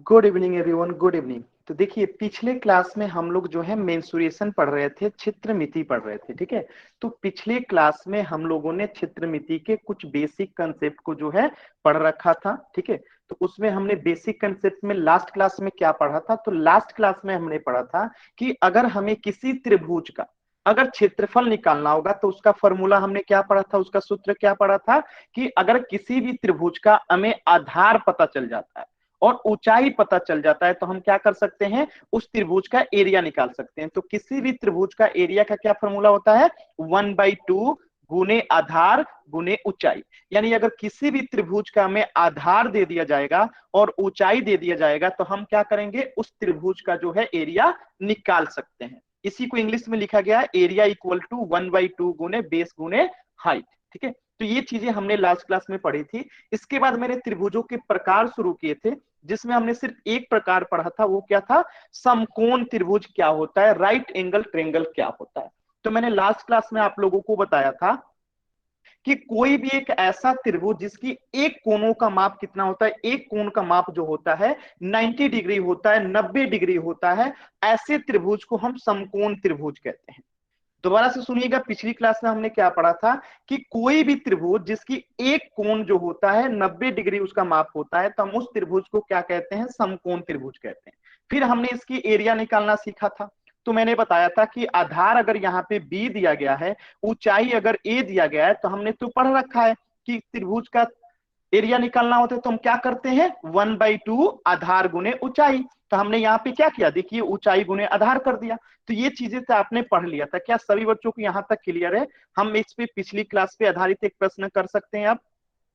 Good evening everyone, good evening. तो देखिए, पिछले क्लास में हम लोग जो है मेंसुरेशन पढ़ रहे थे, क्षेत्रमिति पढ़ रहे थे, ठीक है। तो पिछले क्लास में हम लोगों ने क्षेत्रमिति के कुछ बेसिक कंसेप्ट को जो है पढ़ रखा था, ठीक है। तो उसमें हमने बेसिक कंसेप्ट में लास्ट क्लास में क्या पढ़ा था, तो लास्ट क्लास में हमने पढ़ा था कि अगर हमें किसी त्रिभुज का अगर क्षेत्रफल निकालना होगा तो उसका फॉर्मूला हमने क्या पढ़ा था, उसका सूत्र क्या पढ़ा था कि अगर किसी भी त्रिभुज का हमें आधार पता चल जाता है और ऊंचाई पता चल जाता है तो हम क्या कर सकते हैं, उस त्रिभुज का एरिया निकाल सकते हैं। तो किसी भी त्रिभुज का एरिया का क्या फॉर्मूला होता है, 1/2 गुने आधार गुने ऊंचाई। यानी अगर किसी भी त्रिभुज का हमें आधार दे दिया जाएगा और ऊंचाई दे दिया जाएगा तो हम क्या करेंगे, उस त्रिभुज का जो है एरिया निकाल सकते हैं। इसी को इंग्लिश में लिखा गया है एरिया इक्वल टू 1/2 गुने बेस गुने हाइट, ठीक है। तो ये चीजें हमने लास्ट क्लास में पढ़ी थी। इसके बाद मैंने त्रिभुजों के प्रकार शुरू किए थे, जिसमें हमने सिर्फ एक प्रकार पढ़ा था, वो क्या था, समकोण त्रिभुज क्या होता है, राइट एंगल ट्रायंगल क्या होता है। तो मैंने लास्ट क्लास में आप लोगों को बताया था कि कोई भी एक ऐसा त्रिभुज जिसकी एक कोणों का माप कितना होता है, एक कोण का माप जो होता है 90 डिग्री होता है, 90 डिग्री होता है, ऐसे त्रिभुज को हम समकोण त्रिभुज कहते हैं। दोबारा से सुनिएगा, पिछली क्लास में हमने क्या पढ़ा था कि कोई भी त्रिभुज जिसकी एक कोण जो होता है 90 डिग्री उसका माप होता है तो हम उस त्रिभुज को क्या कहते हैं, समकोण त्रिभुज कहते हैं। फिर हमने इसकी एरिया निकालना सीखा था। तो मैंने बताया था कि आधार अगर यहाँ पे बी दिया गया है, ऊंचाई अगर ए दिया गया है, तो हमने तो पढ़ रखा है कि त्रिभुज का एरिया निकालना होता है तो हम क्या करते हैं, 1/2 आधार गुने ऊंचाई। तो हमने यहाँ पे क्या किया, देखिए ऊंचाई गुने आधार कर दिया। तो ये चीजें तो आपने पढ़ लिया था। क्या सभी बच्चों को यहाँ तक क्लियर है? हम इस पे पिछली क्लास पे आधारित एक प्रश्न कर सकते हैं। आप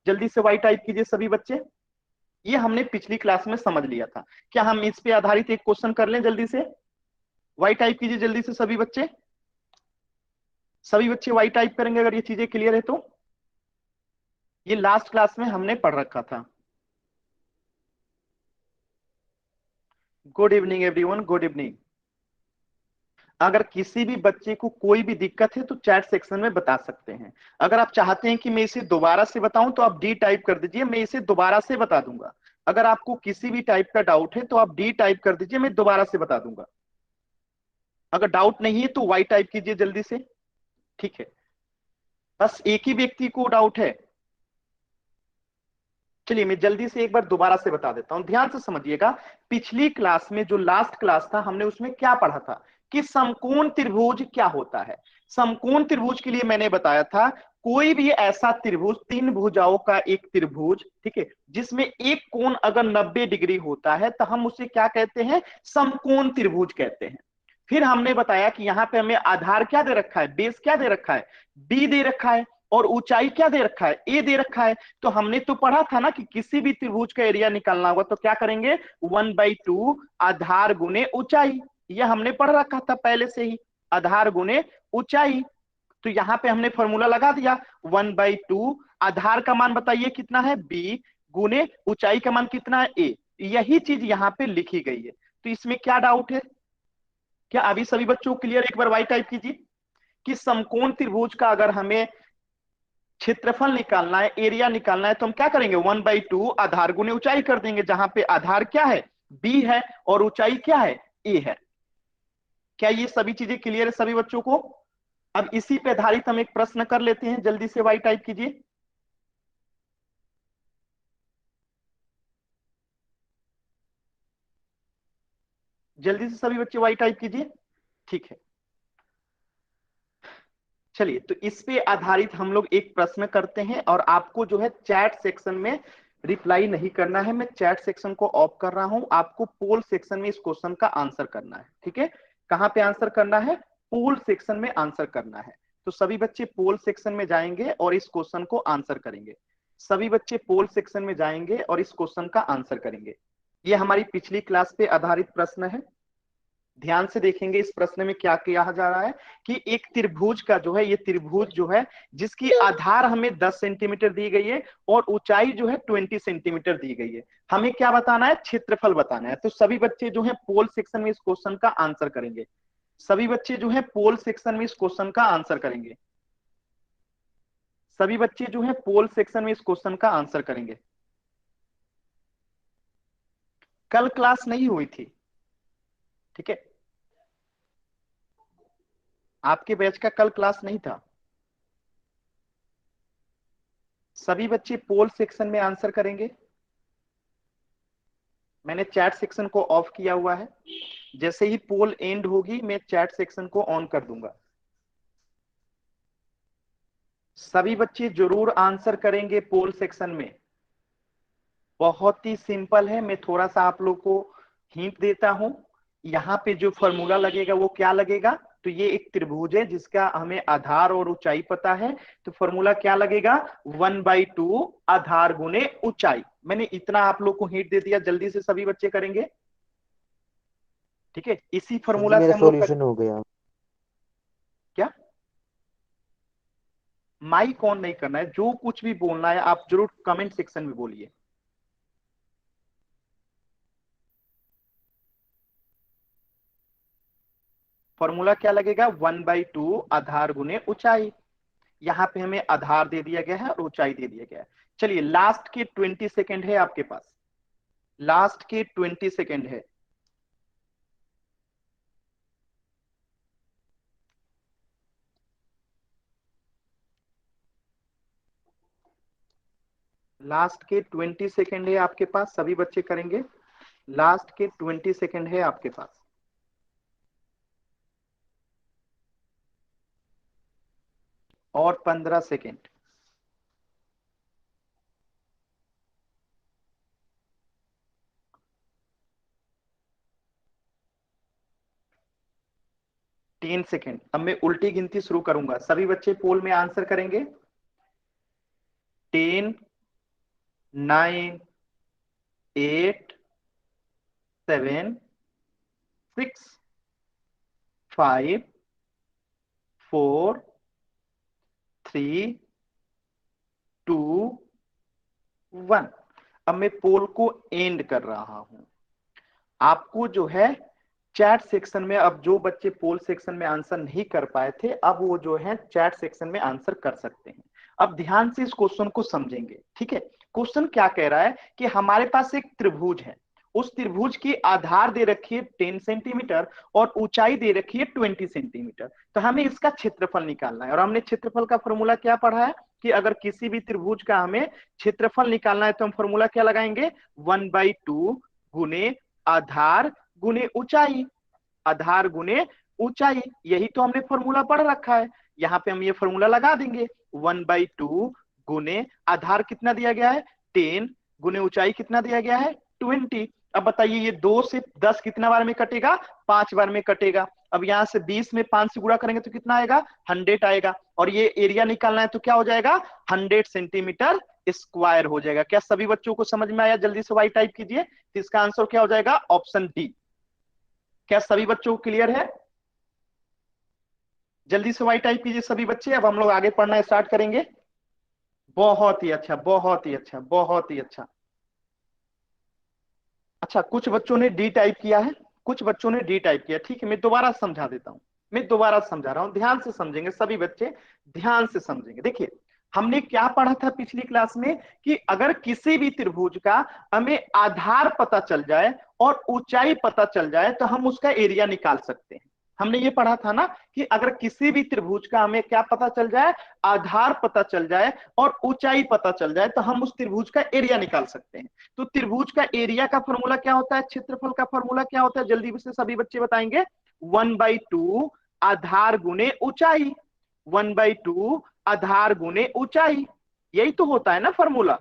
जल्दी से वाई टाइप कीजिए सभी बच्चे। ये हमने पिछली क्लास में समझ लिया था। क्या हम इस पे आधारित एक क्वेश्चन कर लें? जल्दी से वाई टाइप कीजिए जल्दी से सभी बच्चे। सभी बच्चे वाई टाइप करेंगे अगर ये चीजें क्लियर है तो। ये लास्ट क्लास में हमने पढ़ रखा था। Good evening everyone, good evening. अगर किसी भी बच्चे को कोई भी दिक्कत है तो चैट सेक्शन में बता सकते हैं। अगर आप चाहते हैं कि मैं इसे दोबारा से बताऊं तो आप डी टाइप कर दीजिए, मैं इसे दोबारा से बता दूंगा। अगर आपको किसी भी टाइप का डाउट है तो आप डी टाइप कर दीजिए, मैं दोबारा से बता दूंगा। अगर डाउट नहीं है तो वाई टाइप कीजिए जल्दी से। ठीक है, बस एक ही व्यक्ति को डाउट है। चलिए मैं जल्दी से एक बार दोबारा से बता देता हूं, ध्यान से समझिएगा। पिछली क्लास में जो लास्ट क्लास था हमने उसमें क्या पढ़ा था कि समकोण त्रिभुज क्या होता है। समकोण त्रिभुज के लिए मैंने बताया था कोई भी ऐसा त्रिभुज, तीन भुजाओं का एक त्रिभुज, ठीक है, जिसमें एक कोण अगर 90 डिग्री होता है तो हम उसे क्या कहते हैं, समकोण त्रिभुज कहते हैं। फिर हमने बताया कि यहाँ पे हमें आधार क्या दे रखा है, बेस क्या दे रखा है, बी दे रखा है, और ऊंचाई क्या दे रखा है, ए दे रखा है। तो हमने तो पढ़ा था ना कि किसी भी त्रिभुज का एरिया निकालना होगा तो क्या करेंगे, 1/2 आधार गुने ऊंचाई। यह हमने पढ़ रखा था पहले से ही, आधार गुने ऊंचाई। तो यहाँ पे हमने फॉर्मूला लगा दिया, 1/2 आधार का मान बताइए कितना है, बी, गुने ऊंचाई का मान कितना है, ए। यही चीज यहाँ पे लिखी गई है। तो इसमें क्या डाउट है? क्या अभी सभी बच्चों को क्लियर? एक बार वाई टाइप कीजिए कि समकोण त्रिभुज का अगर हमें क्षेत्रफल निकालना है, एरिया निकालना है, तो हम क्या करेंगे, 1/2 आधार गुने ऊंचाई कर देंगे, जहां पे आधार क्या है, बी है, और ऊंचाई क्या है, ए है। क्या ये सभी चीजें क्लियर है सभी बच्चों को? अब इसी पे आधारित हम एक प्रश्न कर लेते हैं, जल्दी से वाई टाइप कीजिए। जल्दी से सभी बच्चे वाई टाइप कीजिए। ठीक है, चलिए तो इस पे आधारित हम लोग एक प्रश्न करते हैं और आपको जो है चैट सेक्शन में रिप्लाई नहीं करना है। मैं चैट सेक्शन को ऑफ कर रहा हूं, आपको पोल सेक्शन में इस क्वेश्चन का आंसर करना है, ठीक है। कहां पे आंसर करना है, पोल सेक्शन में आंसर करना है। तो सभी बच्चे पोल सेक्शन में जाएंगे और इस क्वेश्चन को आंसर करेंगे। सभी बच्चे पोल सेक्शन में जाएंगे और इस क्वेश्चन का आंसर करेंगे। ये हमारी पिछली क्लास पे आधारित प्रश्न है। ध्यान से देखेंगे इस प्रश्न में क्या किया जा रहा है कि एक त्रिभुज का जो है, ये त्रिभुज जो है जिसकी आधार हमें 10 सेंटीमीटर दी गई है और ऊंचाई जो है 20 सेंटीमीटर दी गई है, हमें क्या बताना है, क्षेत्रफल बताना है। तो सभी बच्चे जो है पोल सेक्शन में इस क्वेश्चन का आंसर करेंगे। सभी बच्चे जो है पोल सेक्शन में इस क्वेश्चन का आंसर करेंगे। सभी बच्चे जो है पोल सेक्शन में इस क्वेश्चन का आंसर करेंगे। कल क्लास नहीं हुई थी, ठीक है, आपके बैच का कल क्लास नहीं था। सभी बच्चे पोल सेक्शन में आंसर करेंगे। मैंने चैट सेक्शन को ऑफ किया हुआ है, जैसे ही पोल एंड होगी मैं चैट सेक्शन को ऑन कर दूंगा। सभी बच्चे जरूर आंसर करेंगे पोल सेक्शन में। बहुत ही सिंपल है, मैं थोड़ा सा आप लोग को हिंट देता हूं। यहाँ पे जो फॉर्मूला लगेगा वो क्या लगेगा, तो ये एक त्रिभुज है जिसका हमें आधार और ऊंचाई पता है, तो फॉर्मूला क्या लगेगा, 1/2 आधार गुने ऊंचाई। मैंने इतना आप लोग को हिंट दे दिया, जल्दी से सभी बच्चे करेंगे, ठीक है, इसी सर जी फॉर्मूला से मेरा हम लोग सॉल्यूशन हो गया। क्या, माइक ऑन नहीं करना है, जो कुछ भी बोलना है आप जरूर कमेंट सेक्शन में बोलिए। फॉर्मूला क्या लगेगा, 1/2 आधार गुने ऊंचाई। यहाँ पे हमें आधार दे दिया गया है और ऊंचाई दे दिया गया है। चलिए लास्ट के 20 सेकेंड है आपके पास, लास्ट के 20 सेकेंड है। लास्ट के 20 सेकेंड है आपके पास, सभी बच्चे करेंगे। लास्ट के 20 सेकेंड है आपके पास। और 15 सेकेंड। तीन सेकेंड। अब मैं उल्टी गिनती शुरू करूंगा, सभी बच्चे पोल में आंसर करेंगे। 10, 9, 8, 7, 6, 5, 4, 3, 2, 1। अब मैं पोल को एंड कर रहा हूं। आपको जो है चैट सेक्शन में, अब जो बच्चे पोल सेक्शन में आंसर नहीं कर पाए थे, अब वो जो है चैट सेक्शन में आंसर कर सकते हैं। अब ध्यान से इस क्वेश्चन को समझेंगे, ठीक है। क्वेश्चन क्या कह रहा है कि हमारे पास एक त्रिभुज है, उस त्रिभुज की आधार दे रखी है 10 सेंटीमीटर और ऊंचाई दे रखी है 20 सेंटीमीटर। तो हमें इसका क्षेत्रफल निकालना है, और हमने क्षेत्रफल का फॉर्मूला क्या पढ़ा है कि अगर किसी भी त्रिभुज का हमें क्षेत्रफल निकालना है तो हम फॉर्मूला क्या लगाएंगे, 1/2 गुने आधार गुने ऊंचाई। आधार गुने ऊंचाई, यही तो हमने फॉर्मूला पढ़ रखा है। यहाँ पे हम ये फॉर्मूला लगा देंगे, 1/2 गुने आधार कितना दिया गया है 10 गुने ऊंचाई कितना दिया गया है 20। अब बताइए ये 2 से 10 कितना बार में कटेगा, 5 बार में कटेगा। अब यहाँ से 20 में 5 से गुणा करेंगे तो कितना आएगा, 100 आएगा। और ये एरिया निकालना है तो क्या हो जाएगा, 100 सेंटीमीटर स्क्वायर हो जाएगा। क्या सभी बच्चों को समझ में आया, जल्दी से वाई टाइप कीजिए। तो इसका आंसर क्या हो जाएगा, ऑप्शन डी। क्या सभी बच्चों को क्लियर है, जल्दी से वाई टाइप कीजिए सभी बच्चे। अब हम लोग आगे पढ़ना स्टार्ट करेंगे। बहुत ही अच्छा, बहुत ही अच्छा, बहुत ही अच्छा। अच्छा, कुछ बच्चों ने डी टाइप किया है, कुछ बच्चों ने डी टाइप किया, ठीक है, मैं दोबारा समझा देता हूं। मैं दोबारा समझा रहा हूं, ध्यान से समझेंगे सभी बच्चे, ध्यान से समझेंगे। देखिए हमने क्या पढ़ा था पिछली क्लास में कि अगर किसी भी त्रिभुज का हमें आधार पता चल जाए और ऊंचाई पता चल जाए तो हम उसका एरिया निकाल सकते हैं। हमने ये पढ़ा था ना कि अगर किसी भी त्रिभुज का हमें क्या पता चल जाए, आधार पता चल जाए और ऊंचाई पता चल जाए तो हम उस त्रिभुज का एरिया निकाल सकते हैं। तो त्रिभुज का एरिया का फॉर्मूला क्या होता है, क्षेत्रफल का फॉर्मूला क्या होता है, जल्दी से सभी बच्चे बताएंगे, 1/2 आधार गुने ऊंचाई। 1/2 आधार गुने ऊंचाई, यही तो होता है ना फॉर्मूला।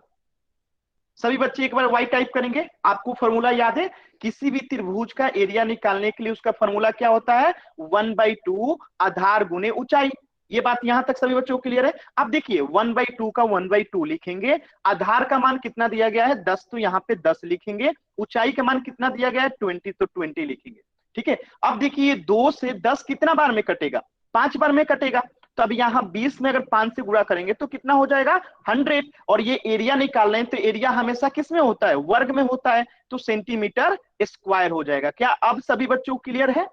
सभी बच्चे एक बार वाई टाइप करेंगे, आपको फॉर्मूला याद है, किसी भी त्रिभुज का एरिया निकालने के लिए उसका फॉर्मूला क्या होता है, 1/2 आधार गुने ऊंचाई। ये बात यहां तक सभी बच्चों को क्लियर है। अब देखिए 1/2 का 1/2 लिखेंगे, आधार का मान कितना दिया गया है 10, तो यहाँ पे 10 लिखेंगे। ऊंचाई का मान कितना दिया गया है 20, तो 20 लिखेंगे, ठीक है। अब देखिए 2 से 10 कितना बार में कटेगा, 5 बार में कटेगा। तो अब यहाँ 20 में अगर 5 से गुणा करेंगे तो कितना हो जाएगा 100। और ये एरिया निकाल रहे हैं तो एरिया हमेशा किस में होता है, वर्ग में होता है, तो सेंटीमीटर स्क्वायर हो जाएगा। क्या अब सभी बच्चों को क्लियर है,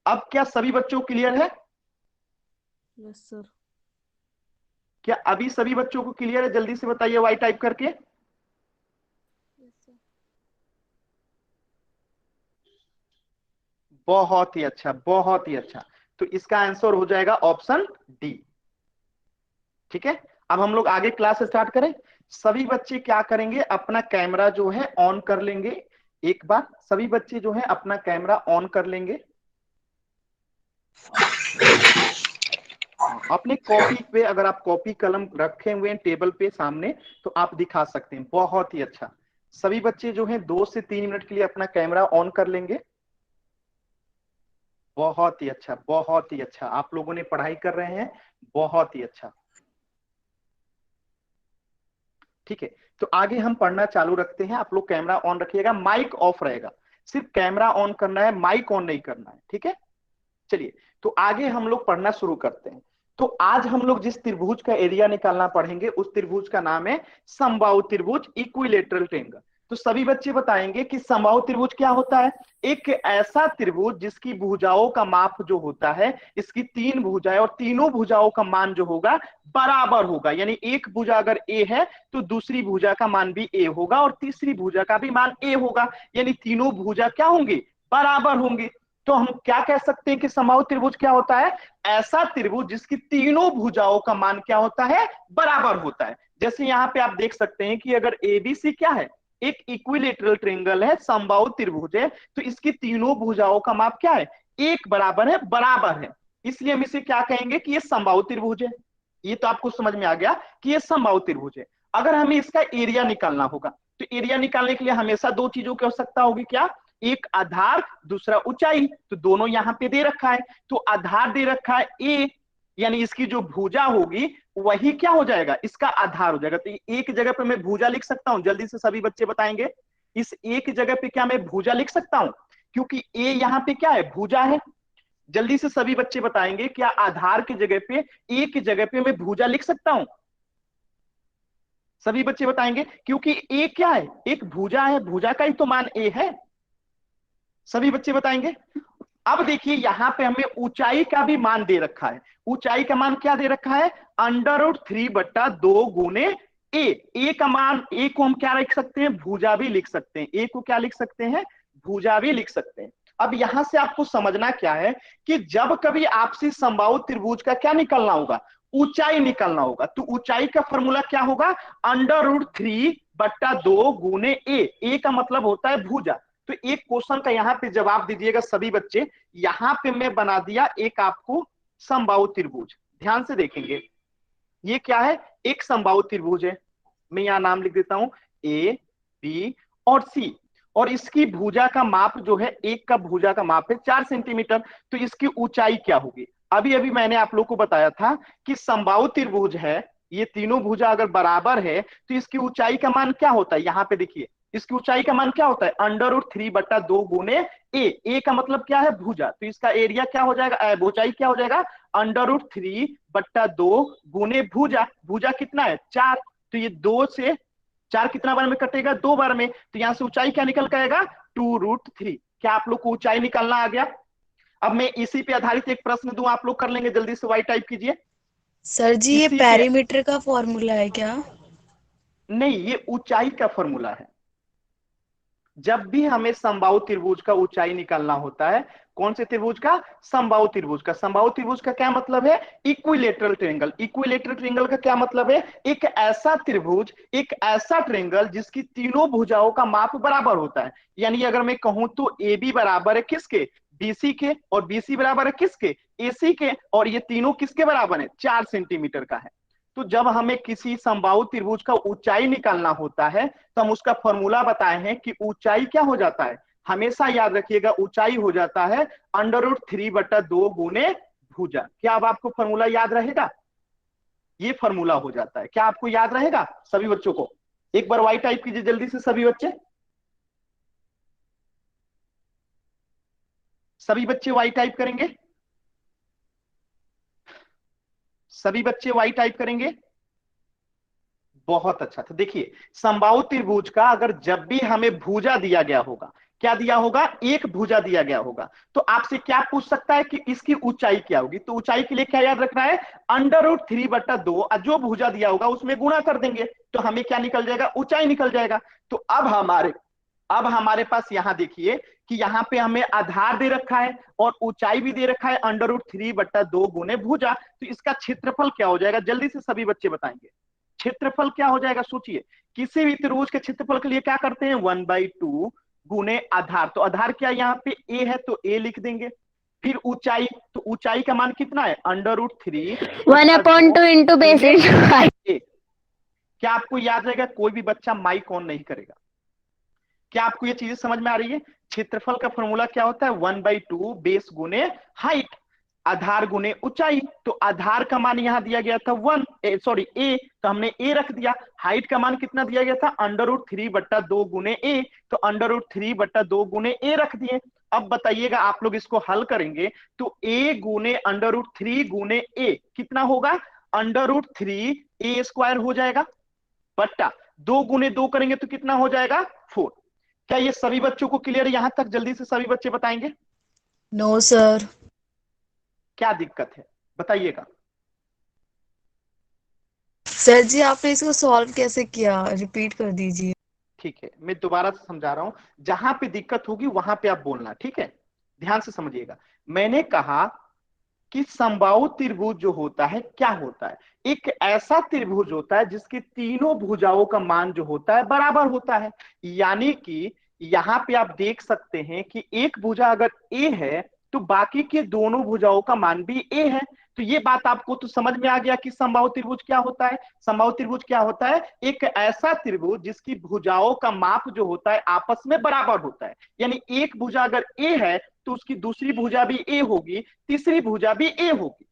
अब क्या सभी बच्चों को क्लियर है, यस सर। क्या अभी सभी बच्चों को क्लियर है, जल्दी से बताइए वाई टाइप करके। Yes sir. बहुत ही अच्छा, बहुत ही अच्छा। तो इसका आंसर हो जाएगा ऑप्शन डी। ठीक है, अब हम लोग आगे क्लास स्टार्ट करें। सभी बच्चे क्या करेंगे, अपना कैमरा जो है ऑन कर लेंगे। एक बार सभी बच्चे जो है अपना कैमरा ऑन कर लेंगे। अपने कॉपी पे, अगर आप कॉपी कलम रखे हुए हैं टेबल पे सामने, तो आप दिखा सकते हैं। बहुत ही अच्छा। सभी बच्चे जो हैं 2 से 3 मिनट के लिए अपना कैमरा ऑन कर लेंगे। बहुत ही अच्छा, बहुत ही अच्छा, आप लोगों ने पढ़ाई कर रहे हैं, बहुत ही अच्छा। ठीक है, तो आगे हम पढ़ना चालू रखते हैं। आप लोग कैमरा ऑन रखिएगा, माइक ऑफ रहेगा। सिर्फ कैमरा ऑन करना है, माइक ऑन नहीं करना है। ठीक है, चलिए, तो आगे हम लोग पढ़ना शुरू करते हैं। तो आज हम लोग जिस त्रिभुज का एरिया निकालना पढ़ेंगे, उस त्रिभुज का नाम है समबाहु त्रिभुज, इक्विलेटरल ट्रायंगल। तो सभी बच्चे बताएंगे कि समबाहु त्रिभुज क्या होता है। एक ऐसा त्रिभुज जिसकी भुजाओं का माप जो होता है, इसकी 3 भुजाएं और तीनों भुजाओं का मान जो होगा बराबर होगा। यानी एक भुजा अगर ए है तो दूसरी भुजा का मान भी ए होगा और तीसरी भुजा का भी मान ए होगा। यानी तीनों भुजा क्या होंगे, बराबर होंगे। तो हम क्या कह सकते हैं कि समबाहु त्रिभुज क्या होता है, ऐसा त्रिभुज जिसकी तीनों भुजाओं का मान क्या होता है, बराबर होता है। जैसे यहाँ पे आप देख सकते हैं कि अगर एबीसी क्या है, एक इक्विलेटरल ट्रायंगल है, समबाहु त्रिभुज है, तो इसकी तीनों भुजाओं का माप क्या है, एक बराबर है, बराबर है। इसलिए हम इसे क्या कहेंगे कि ये समबाहु त्रिभुज है। ये तो आपको समझ में आ गया कि ये समबाहु त्रिभुज है। अगर हमें इसका एरिया निकालना होगा, तो एरिया निकालने के लिए हमेशा 2 चीजों की आवश्यकता होगी। क्या, एक आधार, दूसरा ऊंचाई। तो दोनों यहां पे दे रखा है। तो आधार दे रखा है ए, यानी इसकी जो भुजा होगी वही क्या हो जाएगा, इसका आधार हो जाएगा। तो एक जगह पे मैं भुजा लिख सकता हूं, जल्दी से सभी बच्चे बताएंगे। इस एक जगह पे क्या मैं भुजा लिख सकता हूं, क्योंकि ए यहां पे क्या है, भुजा है। जल्दी से सभी बच्चे बताएंगे, क्या आधार की जगह पे, ए की जगह पे मैं भुजा लिख सकता हूं। सभी बच्चे बताएंगे, क्योंकि ए क्या है, एक भुजा है, भुजा का ही तो मान ए है। सभी बच्चे बताएंगे। अब देखिए यहां पे हमें ऊंचाई का भी मान दे रखा है। ऊंचाई का मान क्या दे रखा है, √3/2 गुने ए। ए का मान, ए को हम क्या लिख सकते हैं, भुजा भी लिख सकते हैं। ए को क्या लिख सकते हैं, भुजा भी लिख सकते हैं। अब यहां से आपको समझना क्या है कि जब कभी आपसे समबाहु त्रिभुज का क्या निकलना होगा, ऊंचाई निकलना होगा, तो ऊंचाई का फॉर्मूला क्या होगा, √3/2 गुने ए। ए का मतलब होता है भुजा। तो एक क्वेश्चन का यहां पे जवाब दीजिएगा सभी बच्चे। यहां पे मैं बना दिया एक आपको समबाहु त्रिभुज। ध्यान से देखेंगे, ये क्या है, एक समबाहु त्रिभुज है। मैं यहां नाम लिख देता हूं, ए, बी और सी। और इसकी भुजा का माप जो है, एक का भुजा का माप है 4 सेंटीमीटर। तो इसकी ऊंचाई क्या होगी, अभी अभी मैंने आप लोग को बताया था कि समबाहु त्रिभुज है, ये तीनों भुजा अगर बराबर है तो इसकी ऊंचाई का मान क्या होता है। यहां पे देखिए, इसकी ऊंचाई का मान क्या होता है, √3/2 गुने ए। ए का मतलब क्या है, भुजा। तो इसका एरिया क्या हो जाएगा, ऊंचाई क्या हो जाएगा, √3/2 गुने भुजा। भुजा कितना है, 4। तो ये 2 से 4 कितना बार में कटेगा, 2 बार में। तो यहां से ऊंचाई क्या निकल के आएगा, 2√3। क्या आप लोग को ऊंचाई निकालना आ गया। अब मैं इसी पे आधारित एक प्रश्न दूं, आप लोग कर लेंगे, जल्दी से वाई टाइप कीजिए। सर जी ये इसी पे, पेरीमीटर का फॉर्मूला है क्या? नहीं, ये ऊंचाई का फॉर्मूला है। जब भी हमें समबाहु त्रिभुज का ऊंचाई निकालना होता है, कौन से त्रिभुज का, समबाहु त्रिभुज का। समबाहु त्रिभुज का क्या मतलब है, इक्विलेटरल ट्रायंगल। इक्विलेटरल ट्रायंगल का क्या मतलब है, एक ऐसा त्रिभुज, एक ऐसा ट्रायंगल जिसकी तीनों भुजाओं का माप बराबर होता है। यानी अगर मैं कहूं तो ए बी बराबर है किसके, बीसी के, और बीसी बराबर है किसके, एसी के, और ये तीनों किसके बराबर है, 4 सेंटीमीटर का है। तो जब हमें किसी समबाहु त्रिभुज का ऊंचाई निकालना होता है, तो हम उसका फॉर्मूला बताए हैं कि ऊंचाई क्या हो जाता है, हमेशा याद रखिएगा, ऊंचाई हो जाता है √3/2 गुने भुजा। क्या अब आपको फॉर्मूला याद रहेगा, ये फॉर्मूला हो जाता है। क्या आपको याद रहेगा सभी बच्चों को, एक बार वाई टाइप कीजिए जल्दी से सभी बच्चे। सभी बच्चे वाई टाइप करेंगे, सभी बच्चे वाई टाइप करेंगे। बहुत अच्छा। तो देखिए, समबाहु त्रिभुज का अगर जब भी हमें भुजा दिया गया होगा, क्या दिया होगा, एक भुजा दिया गया होगा, तो आपसे क्या पूछ सकता है कि इसकी ऊंचाई क्या होगी। तो ऊंचाई के लिए क्या याद रखना है, √3/2, जो भुजा दिया होगा उसमें गुणा कर देंगे, तो हमें क्या निकल जाएगा, ऊंचाई निकल जाएगा। तो अब हमारे पास यहां देखिए कि यहाँ पे हमें आधार दे रखा है और ऊंचाई भी दे रखा है √3/2 गुने भुजा, तो इसका क्षेत्रफल क्या हो जाएगा? जल्दी से सभी बच्चे बताएंगे क्षेत्रफल क्या हो जाएगा। सोचिए, किसी भी त्रिभुज के क्षेत्रफल के लिए क्या करते हैं? 1/2 गुने आधार। तो आधार क्या यहाँ पे ए है, तो ए लिख देंगे। फिर ऊंचाई, तो ऊंचाई का मान कितना है? One upon √3/2 two into base गुने इंटू ए। क्या आपको याद रहेगा? कोई भी बच्चा माइक ऑन नहीं करेगा। क्या आपको ये चीजें समझ में आ रही है? क्षेत्रफल का फॉर्मूला क्या होता है? 1/2 बेस गुने हाइट, आधार गुने ऊंचाई। तो आधार का मान यहां दिया गया था ए, तो हमने ए रख दिया। हाइट का मान कितना दिया गया था? √3/2 गुने ए, तो √3/2 गुने ए रख दिए। अब बताइएगा, आप लोग इसको हल करेंगे तो ए गुने √3 गुने ए कितना होगा? √3a² हो जाएगा, बट्टा 2 गुने 2 करेंगे तो कितना हो जाएगा? 4। क्या ये सभी बच्चों को क्लियर है यहां तक? जल्दी से सभी बच्चे बताएंगे नो सर। क्या दिक्कत है, बताइएगा। सर जी आपने इसको सॉल्व कैसे किया, रिपीट कर दीजिए। ठीक है, मैं दोबारा से समझा रहा हूं, जहां पे दिक्कत होगी वहां पे आप बोलना, ठीक है? ध्यान से समझिएगा। मैंने कहा कि समबाहु त्रिभुज जो होता है क्या होता है? एक ऐसा त्रिभुज होता है जिसकी तीनों भुजाओं का मान जो होता है बराबर होता है। यानी कि यहां पे आप देख सकते हैं कि एक भुजा अगर ए है तो बाकी के दोनों भुजाओं का मान भी ए है। तो ये बात आपको तो समझ में आ गया कि समबाहु त्रिभुज क्या होता है। समबाहु त्रिभुज क्या होता है? एक ऐसा त्रिभुज जिसकी भुजाओं का माप जो होता है आपस में बराबर होता है। यानी एक भुजा अगर ए है तो उसकी दूसरी भुजा भी ए होगी, तीसरी भुजा भी ए होगी।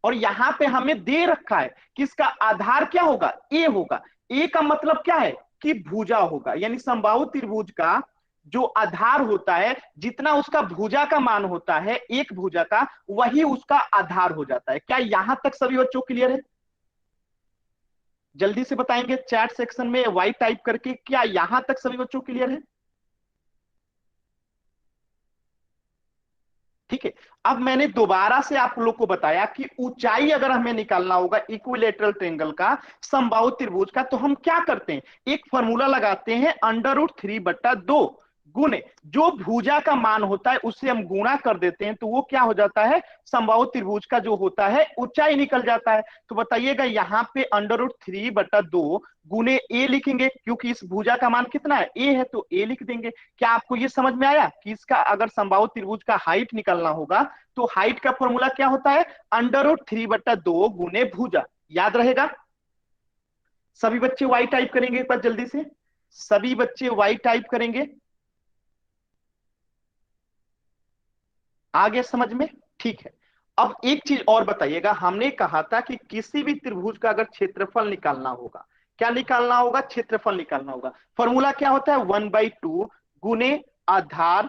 और यहां पे हमें दे रखा है कि इसका आधार क्या होगा? ए होगा। ए का मतलब क्या है? कि भुजा होगा। यानी समबाहु त्रिभुज का जो आधार होता है, जितना उसका भुजा का मान होता है एक भुजा का, वही उसका आधार हो जाता है। क्या यहां तक सभी बच्चों क्लियर है? जल्दी से बताएंगे चैट सेक्शन में वाई टाइप करके, क्या यहां तक सभी बच्चों क्लियर है? ठीक है। अब मैंने दोबारा से आप लोग को बताया कि ऊंचाई अगर हमें निकालना होगा इक्विलेटरल ट्रायंगल का, समबाहु त्रिभुज का, तो हम क्या करते हैं? एक फॉर्मूला लगाते हैं √3/2 गुने जो भुजा का मान होता है उससे हम गुणा कर देते हैं, तो वो क्या हो जाता है? समबाहु त्रिभुज का जो होता है ऊंचाई निकल जाता है। तो बताइएगा, यहाँ पे √3/2 गुने ए लिखेंगे, क्योंकि इस भुजा का मान कितना है? ए है, तो ए लिख देंगे। क्या आपको ये समझ में आया कि इसका अगर समबाहु त्रिभुज का हाइट निकलना होगा तो हाइट का फॉर्मूला क्या होता है? √3/2 गुने भुजा। याद रहेगा? सभी बच्चे वाई टाइप करेंगे एक बार जल्दी से, सभी बच्चे वाई टाइप करेंगे। आ गया समझ में? ठीक है। अब एक चीज और बताइएगा, हमने कहा था कि किसी भी त्रिभुज का अगर क्षेत्रफल निकालना होगा, क्या निकालना होगा? क्षेत्रफल निकालना होगा। फॉर्मूला क्या होता है? 1/2 गुने आधार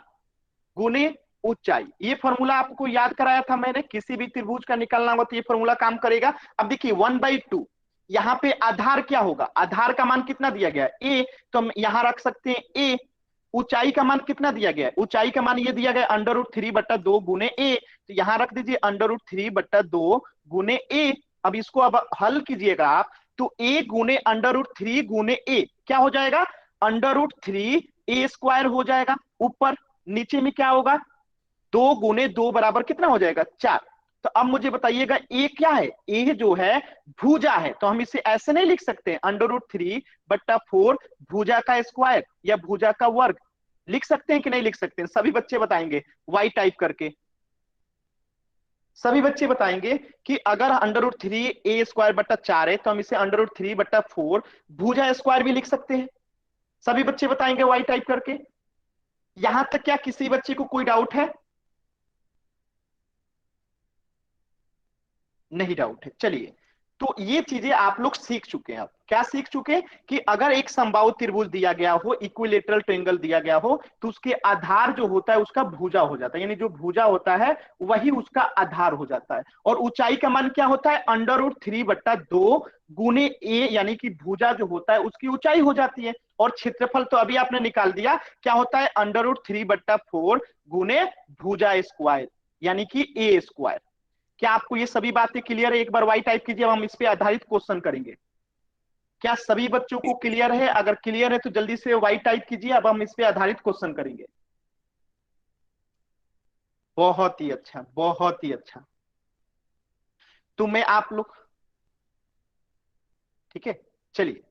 गुने ऊंचाई। ये फॉर्मूला आपको याद कराया था मैंने। किसी भी त्रिभुज का निकालना होगा तो ये फॉर्मूला काम करेगा। अब देखिए 1/2, यहाँ पे आधार क्या होगा? आधार का मान कितना दिया गया है? ए, तो हम यहां रख सकते हैं ए। ऊंचाई का मान कितना दिया गया है? ऊंचाई का मान ये दिया गया √3/2 गुने ए, तो यहां रख दीजिए √3/2 गुने ए। अब इसको अब हल कीजिएगा आप, तो ए गुने √3 गुने ए क्या हो जाएगा? √3a² हो जाएगा। ऊपर नीचे में क्या होगा? 2 गुने 2 बराबर कितना हो जाएगा? 4। तो अब मुझे बताइएगा ए क्या है? ए जो है भुजा है, तो हम इसे ऐसे नहीं लिख सकते √3/4 भुजा का स्क्वायर या भुजा का वर्ग। लिख सकते हैं कि नहीं लिख सकते हैं? सभी बच्चे बताएंगे वाई टाइप करके। सभी बच्चे बताएंगे कि अगर √3a²/4 है तो हम इसे √3/4 भुजा स्क्वायर भी लिख सकते हैं। सभी बच्चे बताएंगे वाई टाइप करके। यहां तक क्या किसी बच्चे को कोई डाउट है? नहीं डाउट है, चलिए। तो ये चीजें आप लोग सीख चुके हैं। अब क्या सीख चुके हैं? कि अगर एक समबाहु त्रिभुज दिया गया हो, इक्विलेटरल ट्रायंगल दिया गया हो, तो उसके आधार जो होता है उसका भुजा हो जाता है। यानी जो भुजा होता है वही उसका आधार हो जाता है। और ऊंचाई का मान क्या होता है? √3/2 गुने ए, यानी कि भुजा जो होता है उसकी ऊंचाई हो जाती है। और क्षेत्रफल तो अभी आपने निकाल दिया, क्या होता है? √3/4 गुने भुजा स्क्वायर, यानी कि a²। क्या आपको ये सभी बातें क्लियर है? एक बार वाई टाइप कीजिए, अब हम इस पे आधारित क्वेश्चन करेंगे। क्या सभी बच्चों को क्लियर है? अगर क्लियर है तो जल्दी से वाई टाइप कीजिए, अब हम इस पे आधारित क्वेश्चन करेंगे। बहुत ही अच्छा, बहुत ही अच्छा। तो मैं आप लोग, ठीक है, चलिए,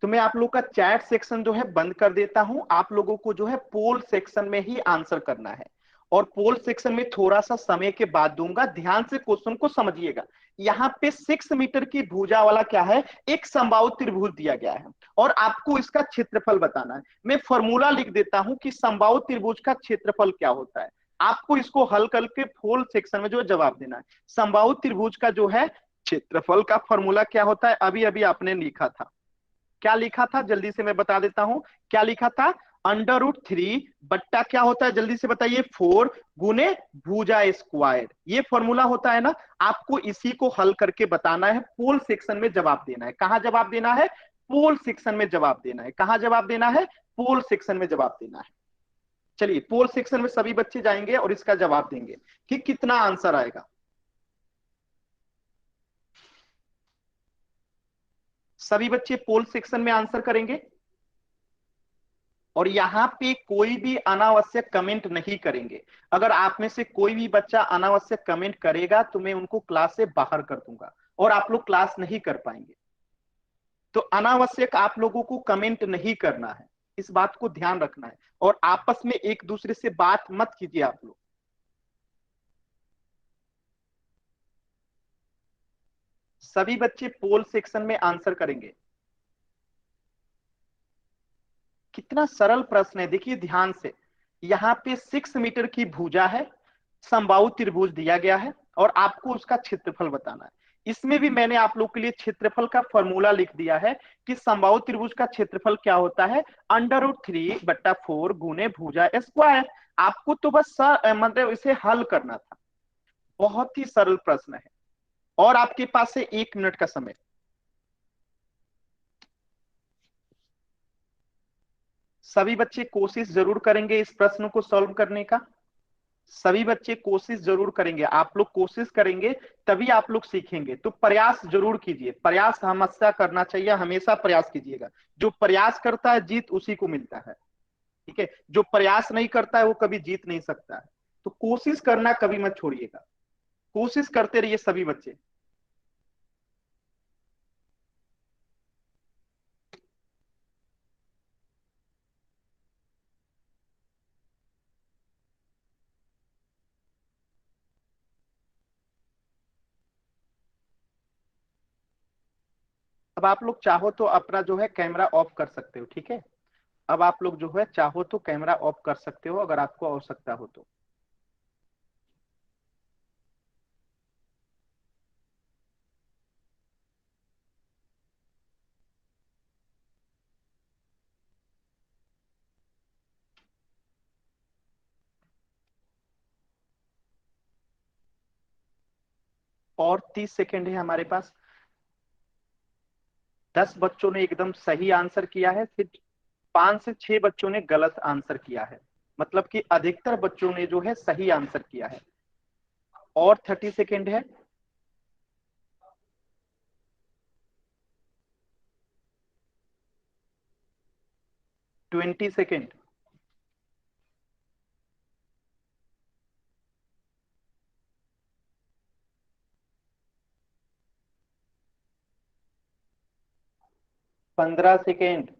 तो मैं आप लोग का चैट सेक्शन जो है बंद कर देता हूं। आप लोगों को जो है पोल सेक्शन में ही आंसर करना है, और पोल सेक्शन में थोड़ा सा समय के बाद दूंगा, ध्यान से क्वेश्चन को समझिएगा। यहाँ पे 6 मीटर की भुजा वाला क्या है, एक समबाहु त्रिभुज दिया गया है, और आपको इसका क्षेत्रफल बताना है। मैं फॉर्मूला लिख देता हूं कि समबाहु त्रिभुज का क्षेत्रफल क्या होता है। आपको इसको हल करके पोल सेक्शन में जो जवाब देना है। समबाहु त्रिभुज का जो है क्षेत्रफल का फॉर्मूला क्या होता है, अभी अभी आपने लिखा था। क्या लिखा था, जल्दी से मैं बता देता हूं। क्या लिखा था, √3 बट्टा क्या होता है, जल्दी से बताइए, 4 गुने भुजा स्क्वायर। ये फॉर्मूला होता है ना। आपको इसी को हल करके बताना है, पोल सेक्शन में जवाब देना है। कहां जवाब देना है, पोल सेक्शन में जवाब देना है। कहां जवाब देना है, पोल सेक्शन में जवाब देना है। चलिए, पोल सेक्शन में सभी बच्चे जाएंगे और इसका जवाब देंगे कि कितना आंसर आएगा। सभी बच्चे पोल सेक्शन में आंसर करेंगे, और यहां पे कोई भी अनावश्यक कमेंट नहीं करेंगे। अगर आप में से कोई भी बच्चा अनावश्यक कमेंट करेगा तो मैं उनको क्लास से बाहर कर दूंगा, और आप लोग क्लास नहीं कर पाएंगे। तो अनावश्यक आप लोगों को कमेंट नहीं करना है, इस बात को ध्यान रखना है। और आपस में एक दूसरे से बात मत कीजिए आप लोग। सभी बच्चे पोल सेक्शन में आंसर करेंगे। कितना सरल प्रश्न है, देखिए ध्यान से। यहाँ पे 6 मीटर की भुजा है, समबाहु त्रिभुज दिया गया है, और आपको उसका क्षेत्रफल बताना है। इसमें भी मैंने आप लोग के लिए क्षेत्रफल का फॉर्मूला लिख दिया है कि समबाहु त्रिभुज का क्षेत्रफल क्या होता है, √3/4 गुने भुजा स्क्वायर। आपको तो बस मतलब इसे हल करना था। बहुत ही सरल प्रश्न है, और आपके पास है 1 मिनट का समय। सभी बच्चे कोशिश जरूर करेंगे इस प्रश्न को सॉल्व करने का। सभी बच्चे कोशिश जरूर करेंगे, आप लोग कोशिश करेंगे तभी आप लोग सीखेंगे। तो प्रयास जरूर कीजिए, प्रयास हमेशा करना चाहिए, हमेशा प्रयास कीजिएगा। जो प्रयास करता है जीत उसी को मिलता है, ठीक है। जो प्रयास नहीं करता है वो कभी जीत नहीं सकता है। तो कोशिश करना कभी मत छोड़िएगा, कोशिश करते रहिए सभी बच्चे। अब आप लोग चाहो तो अपना जो है कैमरा ऑफ कर सकते हो, ठीक है। अब आप लोग जो है चाहो तो कैमरा ऑफ कर सकते हो, अगर आपको आवश्यकता हो तो। और 30 सेकेंड है हमारे पास। 10 बच्चों ने एकदम सही आंसर किया है, सिर्फ 5 से 6 बच्चों ने गलत आंसर किया है। मतलब कि अधिकतर बच्चों ने जो है सही आंसर किया है। और 30 सेकेंड है। 20 सेकेंड। 15 सेकेंड।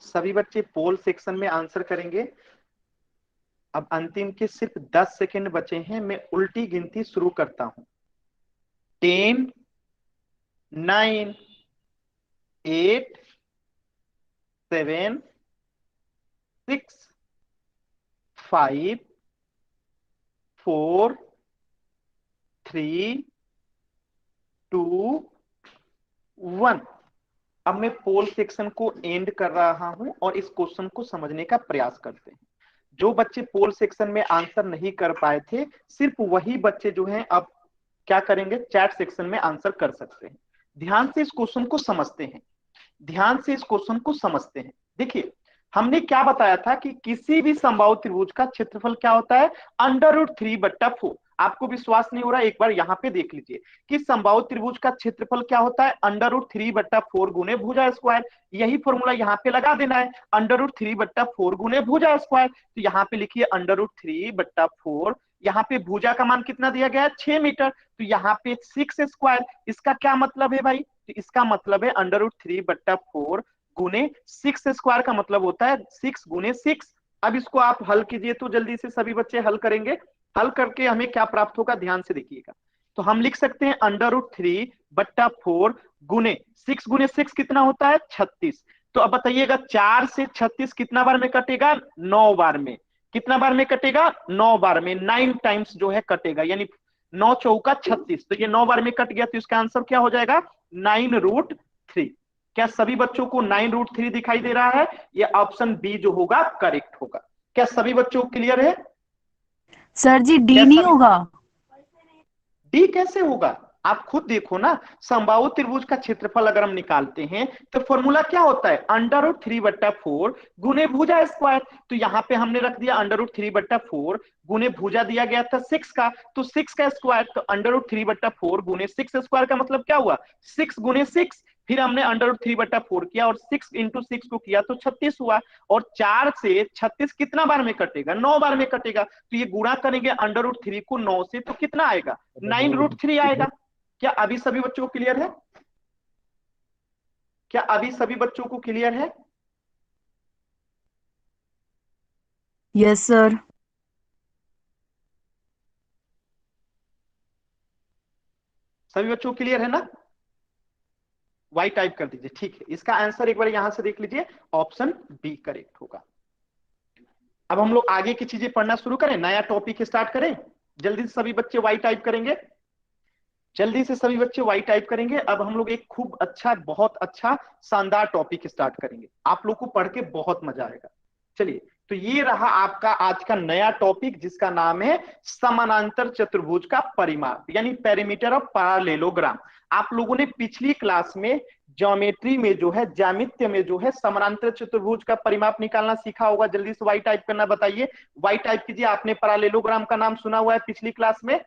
सभी बच्चे पोल सेक्शन में आंसर करेंगे। अब अंतिम के सिर्फ 10 सेकेंड बचे हैं, मैं उल्टी गिनती शुरू करता हूं। 10, 9, 8, 7, 6, 5, 4, 3, 2, 1। अब मैं पोल सेक्शन को एंड कर रहा हूं, और इस क्वेश्चन को समझने का प्रयास करते हैं। जो बच्चे पोल सेक्शन में आंसर नहीं कर पाए थे, सिर्फ वही बच्चे जो हैं अब क्या करेंगे, चैट सेक्शन में आंसर कर सकते हैं। ध्यान से इस क्वेश्चन को समझते हैं, ध्यान से इस क्वेश्चन को समझते हैं। देखिए, हमने क्या बताया था कि किसी भी समबाहु त्रिभुज का क्षेत्रफल क्या होता है, √3/4। आपको विश्वास नहीं हो रहा, एक बार यहाँ पे देख लीजिए कि समबाहु त्रिभुज का क्षेत्रफल क्या होता है, √3/4 गुने भुजा स्क्वायर। यही फॉर्मूला यहाँ पे लगा देना है, √3/4 गुने भुजा स्क्वायर। तो यहाँ पे लिखिए √3/4, यहाँ पे भुजा का मान कितना दिया गया है, 6 मीटर, तो यहाँ पे 6 स्क्वायर। इसका क्या मतलब है भाई, तो इसका मतलब है √3/4 गुने 6 स्क्वायर का मतलब होता है 6 गुने 6। अब इसको आप हल कीजिए तो जल्दी से सभी बच्चे हल करेंगे। हल करके हमें क्या प्राप्त होगा, ध्यान से देखिएगा। तो हम लिख सकते हैं √3/4 गुने 6 कितना होता है, 36। तो अब बताइएगा 4 से 36 कितना बार में कटेगा, 9 बार में। कितना बार में कटेगा, 9 बार में, 9 टाइम्स जो है कटेगा, यानी 9 चौका 36। तो ये 9 बार में कट गया, तो इसका आंसर क्या हो जाएगा, 9√3। क्या सभी बच्चों को 9√3 दिखाई दे रहा है? ये ऑप्शन बी जो होगा करेक्ट होगा। क्या सभी बच्चों को क्लियर है? सर जी डी नहीं होगा? डी कैसे होगा, आप खुद देखो ना। समबाहु त्रिभुज का क्षेत्रफल अगर हम निकालते हैं तो फॉर्मूला क्या होता है, √3/4 गुने भुजा स्क्वायर। तो यहाँ पे हमने रख दिया √3/4 गुने भुजा दिया गया था 6 का, तो 6 का स्क्वायर। तो √3/4 गुने 6 स्क्वायर का मतलब क्या हुआ, 6 गुने 6। फिर हमने √3/4 किया और 6 इंटू 6 को किया तो 36 हुआ। और 4 से 36 कितना बार में कटेगा, 9 बार में कटेगा। तो ये गुणा करेंगे √3 को 9 से तो कितना आएगा, 9√3 आएगा। क्या अभी सभी बच्चों को क्लियर है? क्या अभी सभी बच्चों को क्लियर है? Yes sir. सभी बच्चों को क्लियर है ना? वाई टाइप कर दीजिए, ठीक है। इसका आंसर एक बार यहां से देख लीजिए, ऑप्शन बी करेक्ट होगा। अब हम लोग आगे की चीजें पढ़ना शुरू करें, नया टॉपिक स्टार्ट करें। जल्दी से सभी बच्चे वाई टाइप करेंगे, जल्दी से सभी बच्चे वाई टाइप करेंगे। अब हम लोग एक खूब अच्छा, बहुत अच्छा शानदार टॉपिक स्टार्ट करेंगे, आप लोग को पढ़ के बहुत मजा आएगा। चलिए, तो ये रहा आपका आज का नया टॉपिक, जिसका नाम है समानांतर चतुर्भुज का परिमाप, यानी पेरीमीटर ऑफ पैरेललोग्राम। आप लोगों ने पिछली क्लास में ज्योमेट्री में जो है, ज्यामिति में जो है, समानांतर चतुर्भुज का परिमाप निकालना सीखा होगा। जल्दी से वाई टाइप करना बताइए, वाई टाइप कीजिए। आपने पैरेललोग्राम का नाम सुना हुआ है पिछली क्लास में,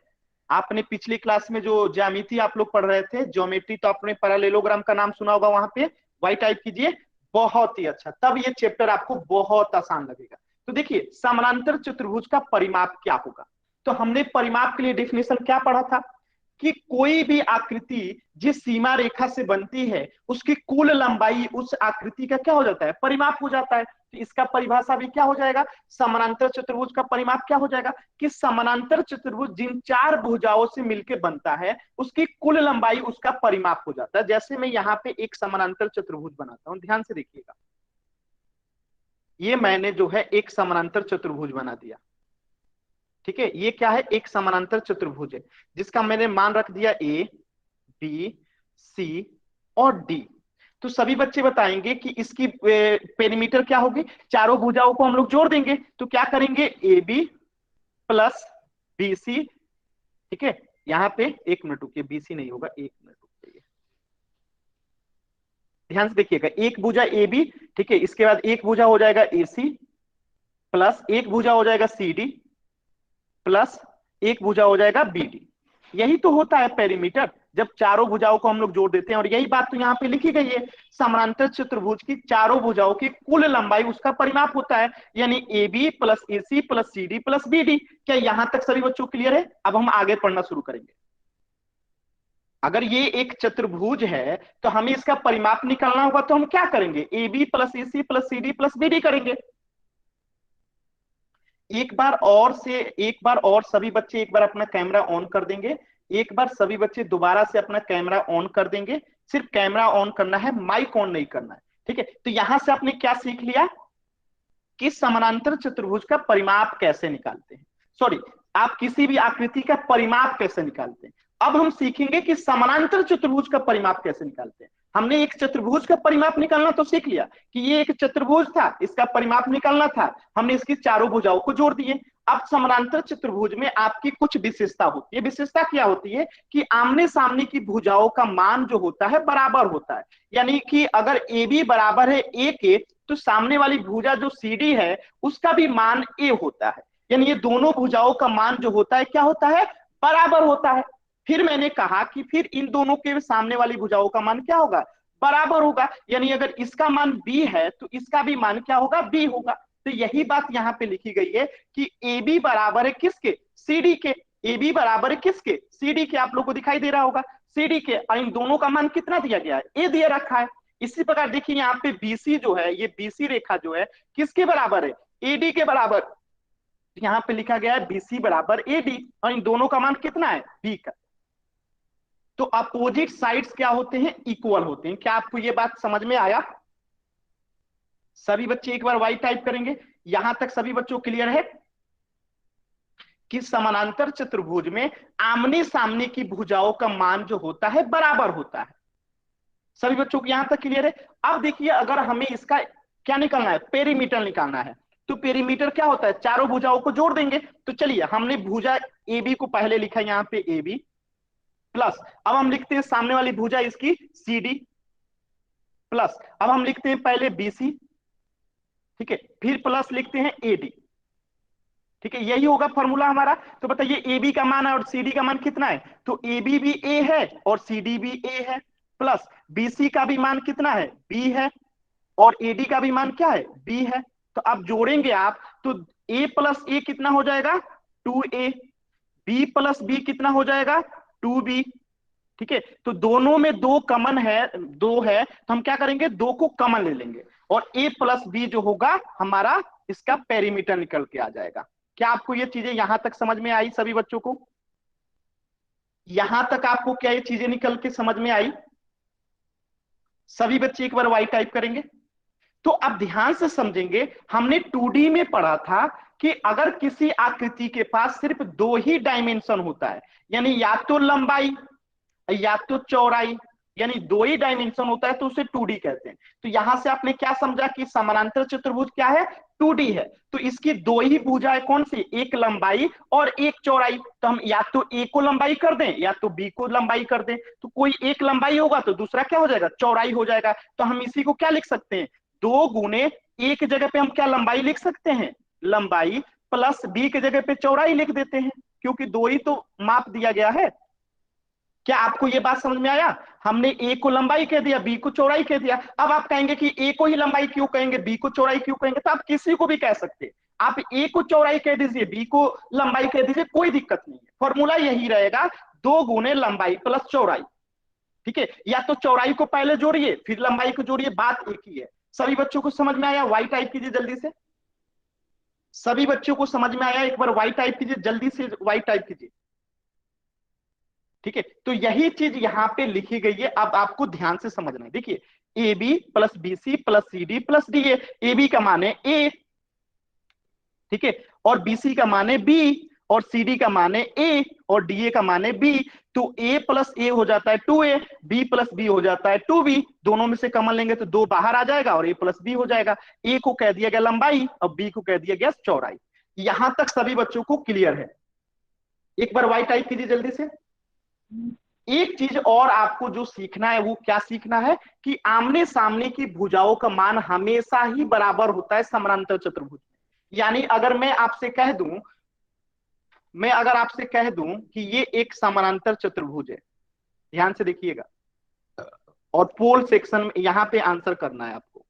आपने पिछली क्लास में जो ज्यामिति आप लोग पढ़ रहे थे, ज्योमेट्री, तो आपने पैरेललोग्राम का नाम सुना होगा। वहां पे वाई टाइप कीजिए, बहुत ही अच्छा, तब ये चैप्टर आपको बहुत आसान लगेगा। तो देखिए, समानांतर चतुर्भुज का परिमाप क्या होगा। तो हमने परिमाप के लिए डेफिनेशन क्या पढ़ा था, कि कोई भी आकृति जिस सीमा रेखा से बनती है, उसकी कुल लंबाई उस आकृति का क्या हो जाता है, परिमाप हो जाता है। तो इसका परिभाषा भी क्या हो जाएगा, समानांतर चतुर्भुज का परिमाप क्या हो जाएगा, कि समानांतर चतुर्भुज जिन 4 भुजाओं से मिलकर बनता है, उसकी कुल लंबाई उसका परिमाप हो जाता है। जैसे मैं यहाँ पे एक समानांतर चतुर्भुज बनाता हूं, ध्यान से देखिएगा। ये मैंने जो है एक समानांतर चतुर्भुज बना दिया, ठीक है। ये क्या है, एक समानांतर चतुर्भुज है, जिसका मैंने मान रख दिया ए, बी, सी और डी। तो सभी बच्चे बताएंगे कि इसकी पेरीमीटर क्या होगी। चारों भुजाओं को हम लोग जोड़ देंगे, तो क्या करेंगे, A B plus B C, ठीक है। यहाँ पे 1 मिनट रुकिए, बी सी नहीं होगा, 1 मिनट रुकिए, ध्यान से देखिएगा। एक भुजा ए बी, ठीक है, इसके बाद एक भुजा हो जाएगा ए सी, प्लस एक भुजा हो जाएगा सी डी, प्लस एक भुजा हो जाएगा बी डी। यही तो होता है पेरीमीटर, जब चारों भुजाओं को हम लोग जोड़ देते हैं। और यही बात तो यहाँ पे लिखी गई है, समानांतर चतुर्भुज की चारों भुजाओं की कुल लंबाई उसका परिमाप होता है, यानी A B plus A C plus C D plus B D. क्या यहां तक सभी बच्चों क्लियर है? अब हम आगे पढ़ना शुरू करेंगे। अगर ये एक चतुर्भुज है तो हमें इसका परिमाप निकालना होगा, तो हम क्या करेंगे, A B plus A C plus C D plus B D करेंगे। एक बार और सभी बच्चे एक बार अपना कैमरा ऑन कर देंगे। एक बार सभी बच्चे दोबारा से अपना कैमरा ऑन कर देंगे। सिर्फ कैमरा ऑन करना है, माइक ऑन नहीं करना है, ठीक है। तो यहां से आपने क्या सीख लिया, कि समानांतर चतुर्भुज का परिमाप कैसे निकालते हैं, सॉरी, आप किसी भी आकृति का परिमाप कैसे निकालते हैं। अब हम सीखेंगे कि समानांतर चतुर्भुज का परिमाप कैसे निकालते हैं। हमने एक चतुर्भुज का परिमाप निकालना तो सीख लिया, कि ये एक चतुर्भुज था, इसका परिमाप निकालना था, हमने इसकी चारों भुजाओं को जोड़ दिए। अब समानांतर चतुर्भुज में आपकी कुछ विशेषता होती है। विशेषता क्या होती है, कि आमने सामने की भुजाओं का मान जो होता है बराबर होता है। यानी कि अगर ए बी बराबर है ए के, तो सामने वाली भुजा जो CD है उसका भी मान A होता है, यानी ये दोनों भुजाओं का मान जो होता है क्या होता है, बराबर होता है। फिर मैंने कहा कि फिर इन दोनों के सामने वाली भुजाओं का मान क्या होगा, बराबर होगा, यानी अगर इसका मान B है तो इसका भी मान क्या होगा, B होगा। तो यही बात यहाँ पे लिखी गई है कि AB बराबर है किसके, CD के। AB बराबर है किसके, CD के। आप लोग को दिखाई दे रहा होगा CD के, और इन दोनों का मान कितना दिया गया है, A दिया रखा है। इसी प्रकार देखिए यहाँ पे BC जो है, ये BC रेखा जो है किसके बराबर है, AD के बराबर। यहाँ पे लिखा गया है BC बराबर AD, और इन दोनों का मान कितना है, B का। तो अपोजिट साइड्स क्या होते हैं, इक्वल होते हैं। क्या आपको ये बात समझ में आया? सभी बच्चे एक बार वाई टाइप करेंगे। यहां तक सभी बच्चों क्लियर है कि समानांतर चतुर्भुज में आमने सामने की भुजाओं का मान जो होता है बराबर होता है। सभी बच्चों को यहां तक क्लियर है? अब देखिए, अगर हमें इसका क्या निकालना है, पेरीमीटर निकालना है, तो पेरीमीटर क्या होता है, चारों भुजाओं को जोड़ देंगे। तो चलिए, हमने भुजा AB को पहले लिखा यहाँ पे AB प्लस, अब हम लिखते हैं सामने वाली भुजा इसकी CD प्लस, अब हम लिखते हैं पहले BC, ठीक है, फिर प्लस लिखते हैं AD, ठीक है, यही होगा फॉर्मूला हमारा। तो बताइए AB का मान है और CD का मान कितना है, तो AB भी A है और CD भी A है, प्लस BC का भी मान कितना है, B है, और AD का भी मान क्या है, B है। तो अब जोड़ेंगे आप तो A प्लस A कितना हो जाएगा, 2A, B प्लस B कितना हो जाएगा, 2B, ठीक है। तो दोनों में दो कॉमन है, दो है, तो हम क्या करेंगे, दो को कॉमन ले लेंगे, और A प्लस B जो होगा हमारा, इसका पेरीमीटर निकल के आ जाएगा। क्या आपको ये चीजें यहां तक समझ में आई सभी बच्चों को? यहां तक आपको क्या ये चीजें निकल के समझ में आई? सभी बच्चे एक बार वाई टाइप करेंगे। तो अब ध्यान से समझेंगे, हमने 2D में पढ़ा था कि अगर किसी आकृति के पास सिर्फ दो ही डायमेंशन होता है, यानी या तो लंबाई या तो चौड़ाई, यानी दो ही डायमेंशन होता है, तो उसे 2D कहते हैं। तो यहां से आपने क्या समझा कि समानांतर चतुर्भुज क्या है, 2D है। तो इसकी दो ही भुजाएं कौन सी, एक लंबाई और एक चौड़ाई। तो हम या तो A को लंबाई कर दें या तो B को लंबाई कर दें। तो कोई एक लंबाई होगा तो दूसरा क्या हो जाएगा, चौड़ाई हो जाएगा। तो हम इसी को क्या लिख सकते हैं, 2 गुने एक जगह पे हम क्या लंबाई लिख सकते हैं, लंबाई प्लस B की जगह पे चौड़ाई लिख देते हैं, क्योंकि दो ही तो माप दिया गया है। क्या आपको यह बात समझ में आया? हमने A को लंबाई कह दिया, B को चौड़ाई कह दिया। अब आप कहेंगे कि A को ही लंबाई क्यों कहेंगे, B को चौड़ाई क्यों कहेंगे? तो आप किसी को भी कह सकते हैं, आप A को चौड़ाई कह दीजिए, B को लंबाई कह दीजिए, कोई दिक्कत नहीं है। फॉर्मूला यही रहेगा, 2 गुने लंबाई प्लस चौड़ाई, ठीक है। या तो चौड़ाई को पहले जोड़िए फिर लंबाई को जोड़िए, बात एक ही है। सभी बच्चों को समझ में आया? वाई टाइप कीजिए जल्दी से। सभी बच्चों को समझ में आया? एक बार वाई टाइप कीजिए, जल्दी से वाई टाइप कीजिए, ठीक है। तो यही चीज यहां पे लिखी गई है, अब आपको ध्यान से समझना है। देखिए, AB plus BC plus CD plus DA, AB का मान है A, ठीक है, और BC का मान है B, और CD का मान है A, और DA का मान है B। तो A प्लस A हो जाता है 2A, B प्लस B हो जाता है 2B, दोनों में से कॉमन लेंगे तो 2 बाहर आ जाएगा और A प्लस B हो जाएगा। A को कह दिया गया लंबाई और B को कह दिया गया चौड़ाई। यहां तक सभी बच्चों को क्लियर है? एक बार वाई टाइप कीजिए जल्दी से। एक चीज और आपको जो सीखना है वो क्या सीखना है कि आमने सामने की भुजाओं का मान हमेशा ही बराबर होता है समानांतर चतुर्भुज। यानी अगर मैं आपसे कह दूं, कि ये एक समानांतर चतुर्भुज है, ध्यान से देखिएगा, और पोल सेक्शन में यहां पे आंसर करना है आपको,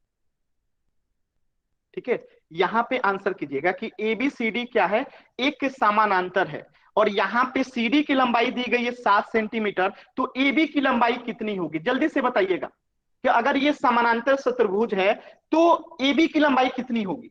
ठीक है। यहां पे आंसर कीजिएगा कि ABCD क्या है, एक समानांतर है, और यहां पे CD की लंबाई दी गई है 7 सेंटीमीटर, तो AB की लंबाई कितनी होगी, जल्दी से बताइएगा कि अगर ये समानांतर चतुर्भुज है तो AB की लंबाई कितनी होगी।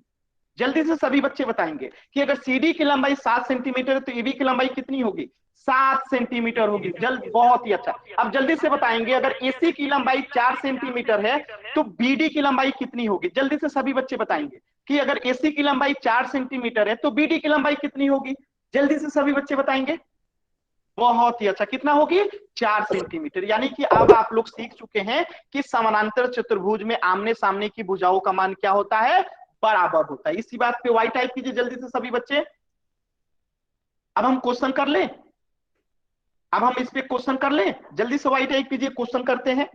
जल्दी से सभी बच्चे बताएंगे कि अगर CD की लंबाई 7 सेंटीमीटर है तो AB की लंबाई कितनी होगी, 7 सेंटीमीटर होगी। जल्द, बहुत ही अच्छा। अब जल्दी से बताएंगे, अगर AC की लंबाई 4 सेंटीमीटर है तो BD की लंबाई कितनी होगी। जल्दी से सभी बच्चे बताएंगे कि अगर AC की लंबाई 4 सेंटीमीटर है तो BD की लंबाई कितनी होगी। जल्दी से सभी बच्चे बताएंगे। बहुत ही अच्छा, कितना होगी, 4 सेंटीमीटर। यानी कि अब आप लोग सीख चुके हैं कि समानांतर चतुर्भुज में आमने सामने की भुजाओं का मान क्या होता है, बराबर होता है। इसी बात पे वाई टाइप कीजिए जल्दी से सभी बच्चे। अब हम क्वेश्चन कर लें, अब हम इस पे क्वेश्चन कर लें, जल्दी से वाई टाइप कीजिए, क्वेश्चन करते हैं।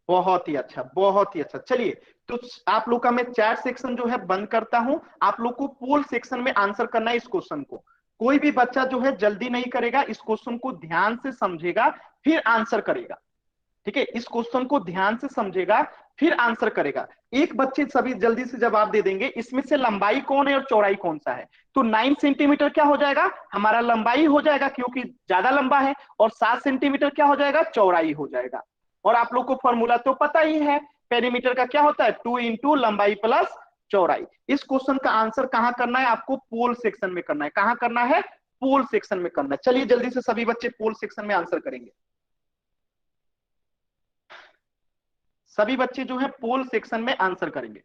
बहुत ही अच्छा, बहुत ही अच्छा। चलिए, तो आप लोग का मैं चैट सेक्शन जो है बंद करता हूं। आप लोग को पोल सेक्शन में आंसर करना है इस क्वेश्चन को। कोई भी बच्चा जो है जल्दी नहीं करेगा, इस क्वेश्चन को ध्यान से समझेगा फिर आंसर करेगा। ठीक है, इस क्वेश्चन को ध्यान से समझेगा फिर आंसर करेगा। एक बच्चे सभी जल्दी से जवाब दे देंगे, इसमें से लंबाई कौन है और चौड़ाई कौन सा है। तो 9 सेंटीमीटर क्या हो जाएगा, हमारा लंबाई हो जाएगा क्योंकि ज्यादा लंबा है, और 7 सेंटीमीटर क्या हो जाएगा, चौड़ाई हो जाएगा। और आप लोग को फॉर्मूला तो पता ही है, पेरीमीटर का क्या होता है, 2 इंटू लंबाई प्लस चौड़ाई। इस क्वेश्चन का आंसर कहां करना है, आपको पोल सेक्शन में करना है। कहां करना है, पोल सेक्शन में करना है। चलिए जल्दी से सभी बच्चे पोल सेक्शन में आंसर करेंगे। सभी बच्चे जो है पोल सेक्शन में आंसर करेंगे।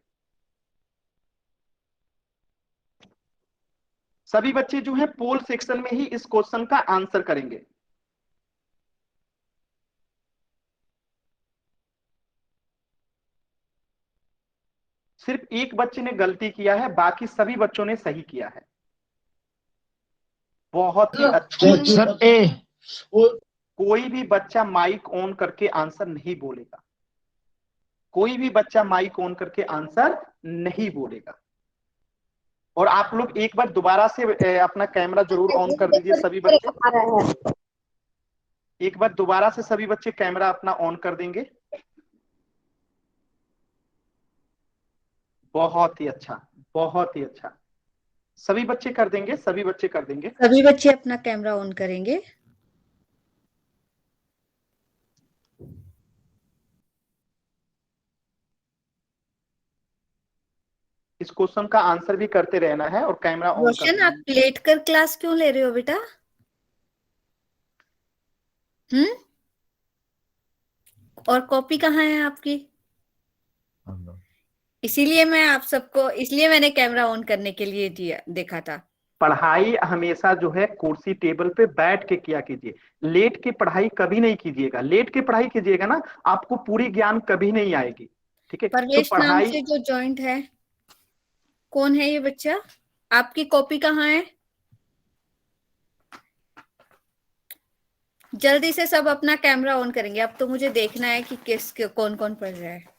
सभी बच्चे जो है पोल सेक्शन में ही इस क्वेश्चन का आंसर करेंगे। सिर्फ एक बच्चे ने गलती किया है, बाकी सभी बच्चों ने सही किया है। बहुत ही अच्छा। सर ए। कोई भी बच्चा माइक ऑन करके आंसर नहीं बोलेगा। कोई भी बच्चा माइक ऑन करके आंसर नहीं बोलेगा। और आप लोग एक बार दोबारा से अपना कैमरा जरूर ऑन कर दीजिए सभी बच्चे। एक बार दोबारा से सभी बच्चे कैमरा अपना ऑन कर देंगे। बहुत ही अच्छा, बहुत ही अच्छा। सभी बच्चे कर देंगे, सभी बच्चे कर देंगे। सभी बच्चे अपना कैमरा ऑन करेंगे। इस क्वेश्चन का आंसर भी करते रहना है और कैमरा ऑन कर रोशन, देना आप लेट कर क्लास क्यों ले रहे हो बेटा? हम्म। और कॉपी कहाँ है आपकी? इसीलिए मैं आप सबको, इसलिए मैंने कैमरा ऑन करने के लिए दिया, देखा था। पढ़ाई हमेशा जो है कुर्सी टेबल पे बैठ के किया कीजिए। लेट के पढ़ाई कभी नहीं कीजिएगा। लेट के पढ़ाई कीजिएगा ना, आपको पूरी ज्ञान कभी नहीं आएगी। ठीक है, तो परवेश नाम पढ़ाई। से जो जॉइंट है, कौन है ये बच्चा? आपकी कॉपी कहाँ है? जल्दी से सब अपना कैमरा ऑन करेंगे। अब तो मुझे देखना है कि कौन कौन पढ़ रहा है।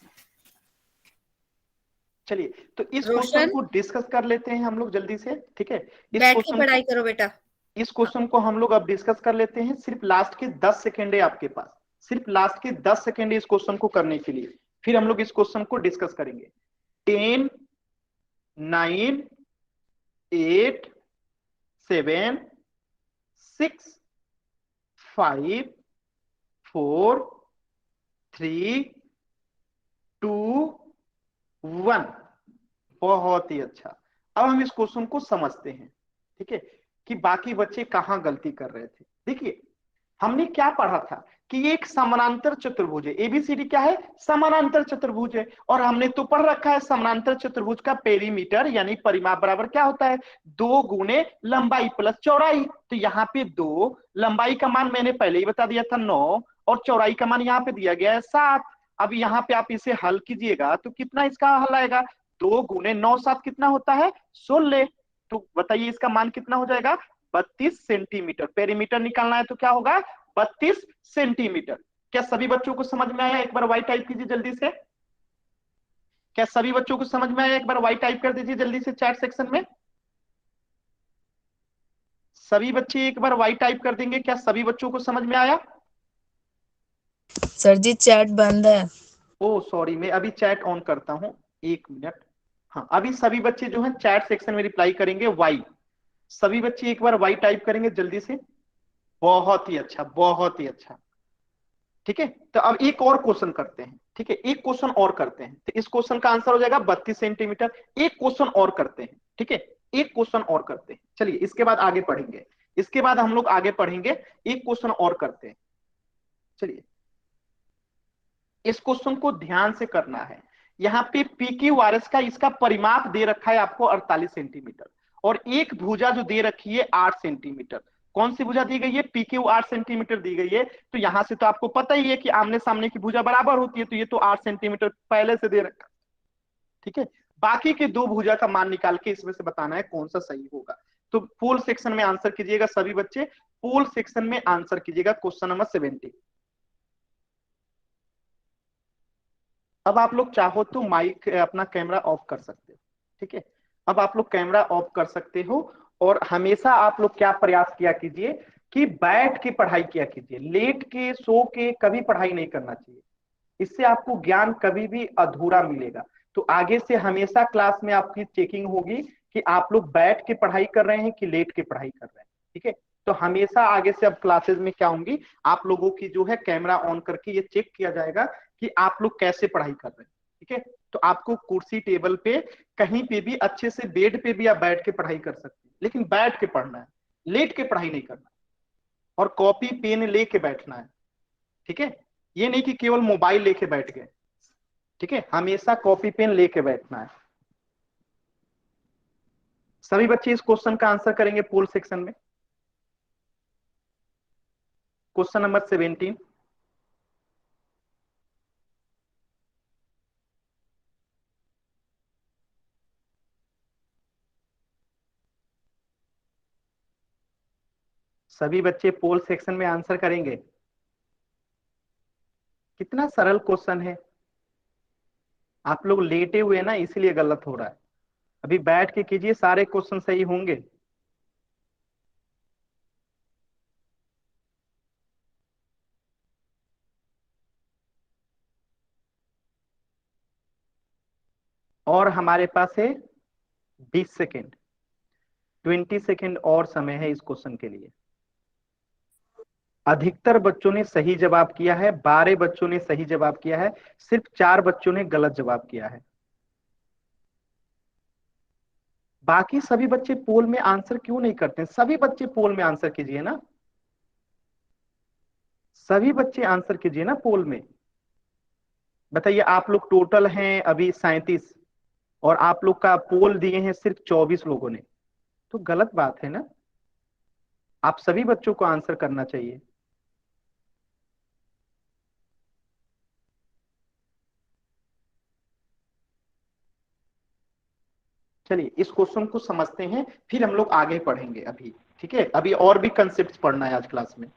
चलिए, तो इस क्वेश्चन रोशन, को डिस्कस कर लेते हैं हम लोग जल्दी से। ठीक है, इस बैठ के क्वेश्चन पढ़ाई को करो बेटा। इस क्वेश्चन को हम लोग अब डिस्कस कर लेते हैं। सिर्फ लास्ट के 10 सेकेंड है आपके पास। सिर्फ लास्ट के 10 सेकेंड इस क्वेश्चन को करने के लिए, फिर हम लोग इस क्वेश्चन को डिस्कस करेंगे। 10, 9, 8, 7, 6, 5, 4, 3, 2, 1। बहुत ही अच्छा। अब हम इस क्वेश्चन को समझते हैं। ठीक है, कि बाकी बच्चे कहां गलती कर रहे थे। देखिए, हमने क्या पढ़ा था कि ये एक समानांतर चतुर्भुज है। एबीसीडी क्या है, समानांतर चतुर्भुज है। और हमने तो पढ़ रखा है समानांतर चतुर्भुज का पेरीमीटर यानी परिमाप बराबर क्या होता है, 2 गुने लंबाई प्लस चौड़ाई। तो यहाँ पे 2, लंबाई का मान मैंने पहले ही बता दिया था 9, और चौड़ाई का मान यहाँ पे दिया गया है 7। अब यहाँ पे आप इसे हल कीजिएगा तो कितना इसका हल आएगा, 2 गुने 9 7 कितना होता है, 16। तो बताइए इसका मान कितना हो जाएगा, 32 सेंटीमीटर। पेरीमीटर निकालना है तो क्या होगा, 32 सेंटीमीटर। क्या सभी बच्चों को समझ में आया, एक बार वाई टाइप कीजिए जल्दी से। क्या सभी बच्चों को समझ में आया, एक बार वाई टाइप कर दीजिए जल्दी से चैट सेक्शन में। सभी बच्चे एक बार वाई टाइप कर देंगे, क्या सभी बच्चों को समझ में आया। सर जी चैट बंद है। ओ सॉरी, मैं अभी चैट ऑन करता हूं, 1 मिनट। हाँ, अभी सभी बच्चे जो है चैट सेक्शन में रिप्लाई करेंगे वाई। सभी बच्चे एक बार वाई टाइप करेंगे जल्दी से। बहुत ही अच्छा, बहुत ही अच्छा। ठीक है, तो अब एक और क्वेश्चन करते हैं। ठीक है, एक क्वेश्चन और करते हैं, तो इस क्वेश्चन का आंसर हो जाएगा 32 सेंटीमीटर। एक क्वेश्चन और करते हैं। ठीक है, एक क्वेश्चन और करते हैं। चलिए, इसके बाद आगे पढ़ेंगे। इसके बाद हम लोग आगे पढ़ेंगे, एक क्वेश्चन और करते हैं। चलिए, इस क्वेश्चन को ध्यान से करना है। यहाँ पे पी क्यू आर एस का इसका परिमाप दे रखा है आपको 48 सेंटीमीटर, और एक भुजा जो दे रखी है 8 सेंटीमीटर। कौन सी भुजा दी गई है, पी क्यू 8 सेंटीमीटर दी गई है। तो यहां से तो आपको पता ही है कि आमने सामने की भुजा बराबर होती है, तो ये तो 8 सेंटीमीटर पहले से दे रखा। ठीक है, बाकी के 2 भुजा का मान निकाल के इसमें से बताना है कौन सा सही होगा। तो पोल सेक्शन में आंसर कीजिएगा सभी बच्चे। पोल सेक्शन में आंसर कीजिएगा क्वेश्चन नंबर 70। अब आप लोग चाहो तो माइक अपना कैमरा ऑफ कर सकते हो, ठीक है। अब आप लोग कैमरा ऑफ कर सकते हो। और हमेशा आप लोग क्या प्रयास किया कीजिए कि बैठ के पढ़ाई किया कीजिए, लेट के सो के कभी पढ़ाई नहीं करना चाहिए। इससे आपको ज्ञान कभी भी अधूरा मिलेगा। तो आगे से हमेशा क्लास में आपकी चेकिंग होगी कि आप लोग बैठ के पढ़ाई कर रहे हैं कि लेट के पढ़ाई कर रहे हैं, ठीक है। तो हमेशा आगे से अब क्लासेस में क्या होंगी, आप लोगों की जो है कैमरा ऑन करके ये चेक किया जाएगा कि आप लोग कैसे पढ़ाई कर रहे हैं, ठीक है। तो आपको कुर्सी टेबल पे कहीं पे भी अच्छे से, बेड पे भी आप बैठ के पढ़ाई कर सकते हैं, लेकिन बैठ के पढ़ना है, लेट के पढ़ाई नहीं करना। और कॉपी पेन लेके बैठना है, ठीक है। ये नहीं कि केवल मोबाइल लेके बैठ गए, ठीक है। हमेशा कॉपी पेन लेके बैठना है। सभी बच्चे इस क्वेश्चन का आंसर करेंगे पोल सेक्शन में। Question number 17। सभी बच्चे पोल सेक्शन में आंसर करेंगे। कितना सरल क्वेश्चन है। आप लोग लेटे हुए ना, इसलिए गलत हो रहा है। अभी बैठ के कीजिए, सारे क्वेश्चन सही होंगे। और हमारे पास है 20 सेकेंड, 20 सेकेंड और समय है इस क्वेश्चन के लिए। अधिकतर बच्चों ने सही जवाब किया है, 12 बच्चों ने सही जवाब किया है, सिर्फ 4 बच्चों ने गलत जवाब किया है। बाकी सभी बच्चे पोल में आंसर क्यों नहीं करते? सभी बच्चे पोल में आंसर कीजिए ना, सभी बच्चे आंसर कीजिए ना पोल में। बताइए, आप लोग टोटल हैं अभी 37 और आप लोग का पोल दिए हैं सिर्फ 24 लोगों ने, तो गलत बात है ना। आप सभी बच्चों को आंसर करना चाहिए। चलिए इस क्वेश्चन को समझते हैं, फिर हम लोग आगे पढ़ेंगे अभी, ठीक है। अभी और भी कंसेप्ट पढ़ना है आज क्लास में।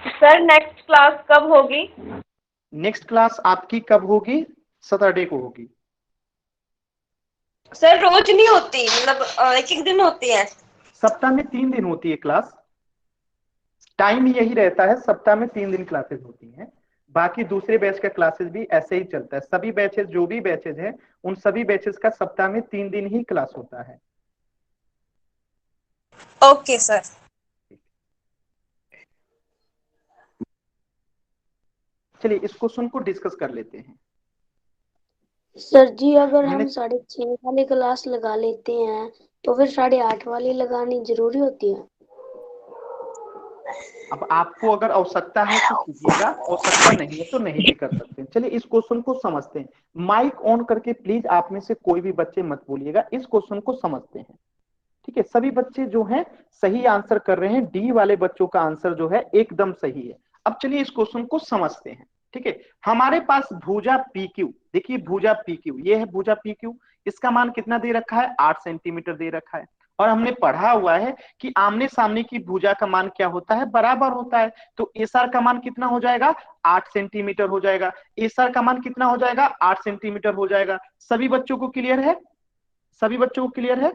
सर नेक्स्ट क्लास कब होगी? नेक्स्ट क्लास आपकी कब होगी? सैटरडे को होगी। सर रोज नहीं होती, मतलब एक एक दिन होती है? सप्ताह में 3 दिन होती है क्लास। टाइम यही रहता है, सप्ताह में 3 दिन क्लासेस होती हैं। बाकी दूसरे बैच का क्लासेस भी ऐसे ही चलता है। सभी बैचेस, जो भी बैचेस हैं, उन सभी बैचेस का सप्ताह में 3 दिन ही क्लास होता है। Okay sir. चलिए इस क्वेश्चन को डिस्कस कर लेते हैं। सर जी अगर मैंने हम 6:30 वाली क्लास लगा लेते हैं तो फिर 8:30 वाली लगानी जरूरी होती है? अब आपको अगर आवश्यकता है तो कीजिएगा, आवश्यकता नहीं है तो नहीं भी कर सकते हैं। चलिए इस क्वेश्चन को समझते हैं। माइक ऑन करके प्लीज आप में से कोई भी बच्चे मत बोलिएगा, इस क्वेश्चन को समझते हैं, ठीक है। सभी बच्चे जो हैं सही आंसर कर रहे हैं, डी वाले बच्चों का आंसर जो है एकदम सही है। अब चलिए इस क्वेश्चन को समझते हैं, ठीक है। हमारे पास भुजा पी क्यू, देखिए भुजा पी क्यू, ये है भुजा पी क्यू। इसका मान कितना दे रखा है? 8 सेंटीमीटर दे रखा है। और हमने पढ़ा हुआ है कि आमने सामने की भुजा का मान क्या होता है? बराबर होता है। तो एस आर का मान कितना हो जाएगा? 8 सेंटीमीटर हो जाएगा। एस आर का मान कितना हो जाएगा? 8 सेंटीमीटर हो जाएगा। सभी बच्चों को क्लियर है? सभी बच्चों को क्लियर है?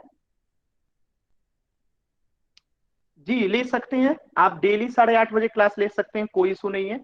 जी ले सकते हैं आप, डेली 8:30 बजे क्लास ले सकते हैं, कोई इशू नहीं है,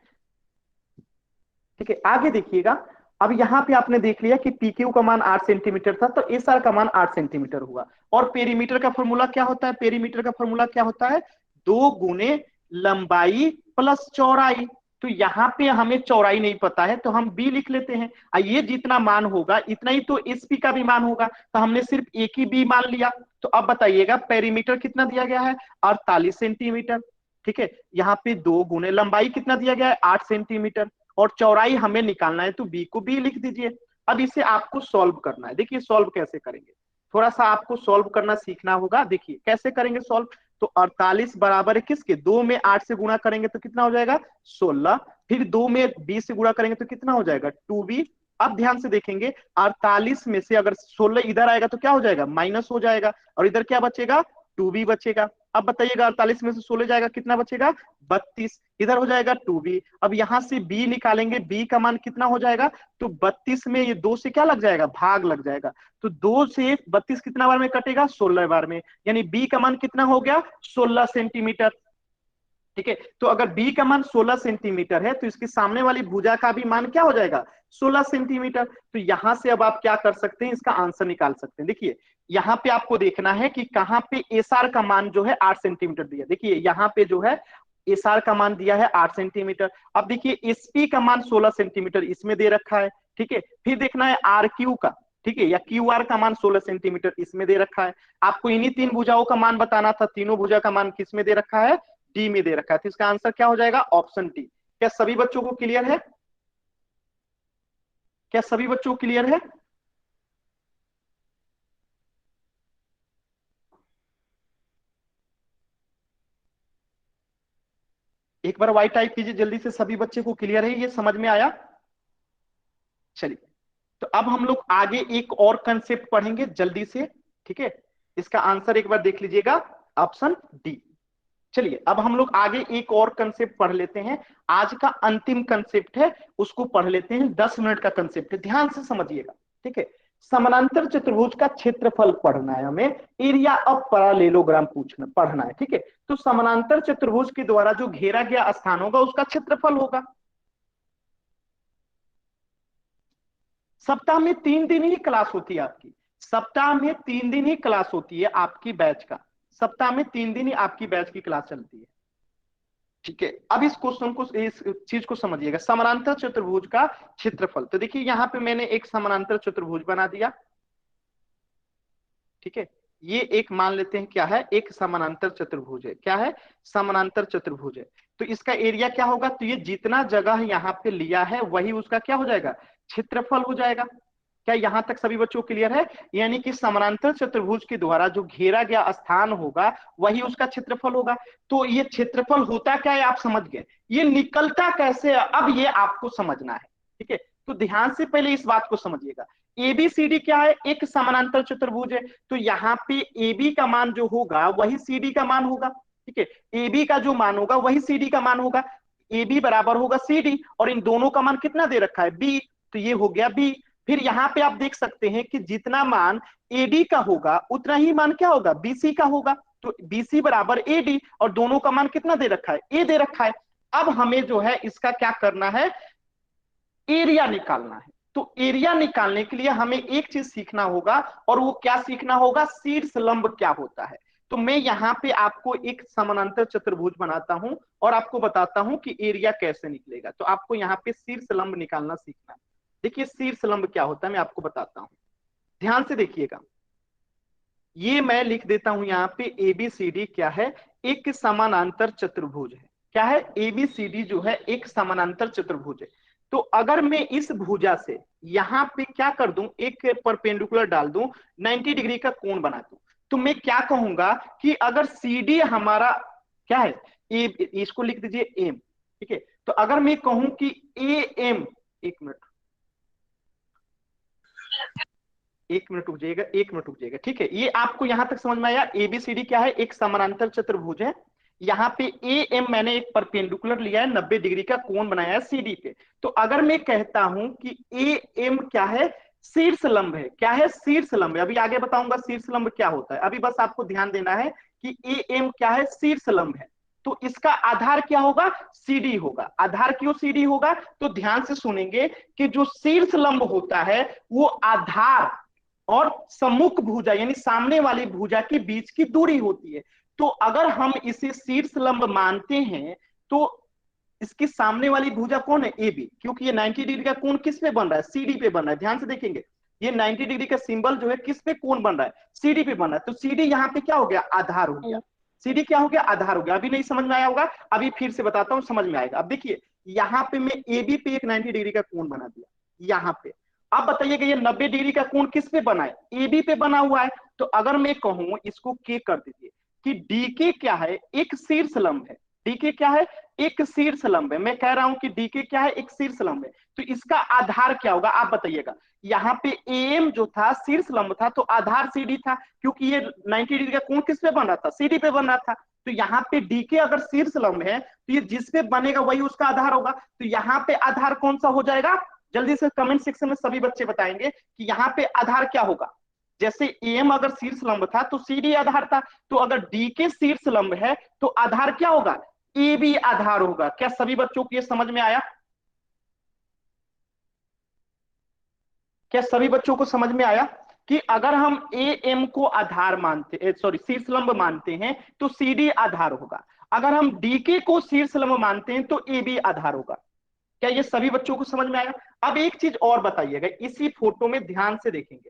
ठीक है। आगे देखिएगा। अब यहाँ पे आपने देख लिया कि पीक्यू का मान 8 सेंटीमीटर था, तो एस आर का मान 8 सेंटीमीटर हुआ। और पेरीमीटर का फॉर्मूला क्या होता है? पेरीमीटर का फॉर्मूला क्या होता है? 2 गुने लंबाई प्लस चौड़ाई। तो यहाँ पे हमें चौड़ाई नहीं पता है तो हम बी लिख लेते हैं। ये जितना मान होगा इतना ही तो एसपी का भी मान होगा, तो हमने सिर्फ एक ही बी मान लिया। तो अब बताइएगा पेरीमीटर कितना दिया गया है? 48 सेंटीमीटर, ठीक है। यहाँ पे 2 गुने लंबाई कितना दिया गया है? 8 सेंटीमीटर। और चौड़ाई हमें निकालना है तो बी को बी लिख दीजिए। अब इसे आपको सॉल्व करना है। देखिए सॉल्व कैसे करेंगे, थोड़ा सा आपको सॉल्व करना सीखना होगा। देखिए कैसे करेंगे सॉल्व। तो 48 बराबर है किसके? 2 में 8 से गुणा करेंगे तो कितना हो जाएगा? 16। फिर 2 में 20 से गुणा करेंगे तो कितना हो जाएगा? 2b। अब ध्यान से देखेंगे, 48 में से अगर 16 इधर आएगा तो क्या हो जाएगा? माइनस हो जाएगा, और इधर क्या बचेगा? 2b बचेगा। अब बताइएगा 48 में से 16 जाएगा, कितना बचेगा 32, इधर हो जाएगा 2b। अब यहां से b निकालेंगे, b का मान कितना हो जाएगा, तो 32 में ये 2 से क्या लग जाएगा, भाग लग जाएगा, तो 2 से 32 कितना बार में कटेगा, 16 बार में, यानी b का मान कितना हो गया 16 सेंटीमीटर। ठीक है, तो अगर b का मान 16 सेंटीमीटर है तो इसके सामने वाली भुजा का भी मान क्या हो जाएगा 16 सेंटीमीटर। तो यहां से अब आप क्या कर सकते हैं, इसका आंसर निकाल सकते हैं। देखिए यहाँ पे आपको देखना है कि कहां पे एसआर का मान जो है 8 सेंटीमीटर दिया। देखिए यहाँ पे जो है एसआर का मान दिया है 8 सेंटीमीटर। अब देखिए एसपी का मान 16 सेंटीमीटर इसमें दे रखा है। ठीक है, फिर देखना है आर क्यू का, ठीक है, या क्यू आर का मान 16 सेंटीमीटर इसमें दे रखा है। आपको इन्हीं 3 भुजाओं का मान बताना था, तीनों भुजा का मान किस में दे रखा है, डी में दे रखा है। तो इसका आंसर क्या हो जाएगा, ऑप्शन डी। क्या सभी बच्चों को क्लियर है, क्या सभी बच्चों को क्लियर है? एक बार वाई टाइप कीजिए जल्दी से, सभी बच्चे को क्लियर है, ये समझ में आया? चलिए, तो अब हम लोग आगे एक और कंसेप्ट पढ़ेंगे जल्दी से। ठीक है, इसका आंसर एक बार देख लीजिएगा, ऑप्शन डी। चलिए अब हम लोग आगे एक और कंसेप्ट पढ़ लेते हैं। आज का अंतिम कंसेप्ट है, उसको पढ़ लेते हैं, 10 मिनट का कंसेप्ट है, ध्यान से समझिएगा। ठीक है, समानांतर चतुर्भुज का क्षेत्रफल पढ़ना है हमें, एरिया ऑफ पैरेललोग्राम पढ़ना है। ठीक है, तो समानांतर चतुर्भुज के द्वारा जो घेरा गया स्थान होगा उसका क्षेत्रफल होगा। सप्ताह में 3 दिन ही क्लास होती है आपकी, सप्ताह में 3 दिन ही क्लास होती है आपकी बैच का, सप्ताह में 3 दिन ही आपकी बैच की क्लास चलती है। ठीक है, अब इस क्वेश्चन को, इस चीज को समझिएगा, समानांतर चतुर्भुज का क्षेत्रफल। तो देखिए यहाँ पे मैंने एक समानांतर चतुर्भुज बना दिया। ठीक है, ये एक मान लेते हैं क्या है, एक समानांतर चतुर्भुज है। क्या है, समानांतर चतुर्भुज है। तो इसका एरिया क्या होगा, तो ये जितना जगह यहाँ पे लिया है वही उसका क्या हो जाएगा, क्षेत्रफल हो जाएगा। क्या यहां तक सभी बच्चों क्लियर है? यानी कि समानांतर चतुर्भुज के द्वारा जो घेरा गया स्थान होगा वही उसका क्षेत्रफल होगा। तो ये क्षेत्रफल होता क्या है आप समझ गए, ये निकलता कैसे है अब ये आपको समझना है। ठीक है, तो ध्यान से पहले इस बात को समझिएगा। एबीसीडी क्या है, एक समानांतर चतुर्भुज है, तो यहाँ पे एबी का मान जो होगा वही सीडी का मान होगा। ठीक है, एबी का जो मान होगा वही सीडी का मान होगा, एबी बराबर होगा सीडी, और इन दोनों का मान कितना दे रखा है बी, तो ये हो गया बी। फिर यहाँ पे आप देख सकते हैं कि जितना मान एडी का होगा उतना ही मान क्या होगा, बीसी का होगा, तो बीसी बराबर एडी, और दोनों का मान कितना दे रखा है, ए दे रखा है। अब हमें जो है इसका क्या करना है, एरिया निकालना है। तो एरिया निकालने के लिए हमें एक चीज सीखना होगा, और वो क्या सीखना होगा, शीर्ष लंब क्या होता है। तो मैं यहाँ पे आपको एक समानांतर चतुर्भुज बनाता हूं और आपको बताता हूं कि एरिया कैसे निकलेगा। तो आपको यहाँ पे शीर्ष लंब निकालना सीखना है। देखिए शीर्ष लंब क्या होता है मैं आपको बताता हूं, ध्यान से देखिएगा। ये मैं लिख देता हूं यहाँ पे, एबीसीडी क्या है, एक समानांतर चतुर्भुज है। क्या है, एबीसीडी जो है एक समानांतर चतुर्भुज है। तो अगर मैं इस भुजा से यहाँ पे क्या कर दूं, एक परपेंडिकुलर डाल दूं, 90 डिग्री का कोण बना दूं, तो मैं क्या कहूंगा कि अगर CD हमारा क्या है, इसको लिख दीजिए एम। ठीक है, तो अगर मैं कहूं कि AM, एक मिनट रुक जाइएगा, एक मिनट रुक जाइएगा। ठीक है, ये आपको यहां तक समझ में आया, एबीसीडी क्या है, एक समानांतर चतुर्भुज है। यहाँ पे ए एम मैंने एक परपेंडिकुलर लिया है, 90 डिग्री का कोण बनाया है सीडी पे। तो अगर मैं कहता हूं कि ए एम क्या है, शीर्ष लंब है। क्या है, शीर्ष लंब है। अभी आगे बताऊंगा शीर्ष लंब क्या होता है, अभी बस आपको ध्यान देना है कि ए एम क्या है, शीर्ष लंब है। तो इसका आधार क्या होगा, सीडी होगा। आधार क्यों सीडी होगा, तो ध्यान से सुनेंगे कि जो शीर्ष लंब होता है वो आधार और सम्मुख भुजा यानी सामने वाली भुजा के बीच की दूरी होती है। तो अगर हम इसे शीर्ष लंब मानते हैं तो इसकी सामने वाली भुजा कौन है, ए बी, क्योंकि ये 90 डिग्री का कोण किस पे बन रहा है, सीडी पे बन रहा है। ध्यान से देखेंगे, ये 90 डिग्री का सिंबल जो है किस पे कोण बन रहा है, सीडी पे बन रहा है। तो सीडी यहाँ पे क्या हो गया, आधार हो गया। सीडी क्या हो गया, आधार हो गया। अभी नहीं समझ में आया होगा, अभी फिर से बताता हूँ, समझ में आएगा। अब देखिए यहाँ पे मैं ए बी पे एक 90 डिग्री का कोण बना दिया यहाँ पे। अब बताइएगा ये 90 डिग्री का कोण किस पे बना है, ए बी पे बना हुआ है। तो अगर मैं कहूं इसको के कर दीजिए कि डी के क्या है, एक शीर्ष लंब है। डीके क्या है? एक शीर्ष लंब है। मैं कह रहा हूं कि डीके क्या है? एक शीर्ष लंब है। तो इसका आधार क्या होगा आप बताइएगा। यहाँ पे एम जो था शीर्ष लंब था, तो आधार सीडी था, क्योंकि ये 90 डिग्री का कोण किस पे बन रहा था? सीडी पे बन रहा था। तो यहाँ पे डीके अगर शीर्ष लंब है तो ये जिस पे बनेगा वही उसका आधार होगा। तो यहाँ पे आधार कौन सा हो जाएगा? जल्दी से कमेंट सेक्शन में सभी बच्चे बताएंगे कि यहाँ पे आधार क्या होगा। जैसे एम अगर शीर्ष लंब था तो सीडी आधार था, तो अगर डी के शीर्ष लंब है तो आधार क्या होगा? ए भी आधार होगा। क्या सभी बच्चों को ये समझ में आया? क्या सभी बच्चों को समझ में आया कि अगर हम ए एम को आधार मानते, सॉरी शीर्ष लंब मानते हैं तो सीडी आधार होगा। अगर हम डीके को शीर्ष लंब मानते हैं तो ए भी आधार होगा। क्या ये सभी बच्चों को समझ में आया? अब एक चीज और बताइएगा, इसी फोटो में ध्यान से देखेंगे,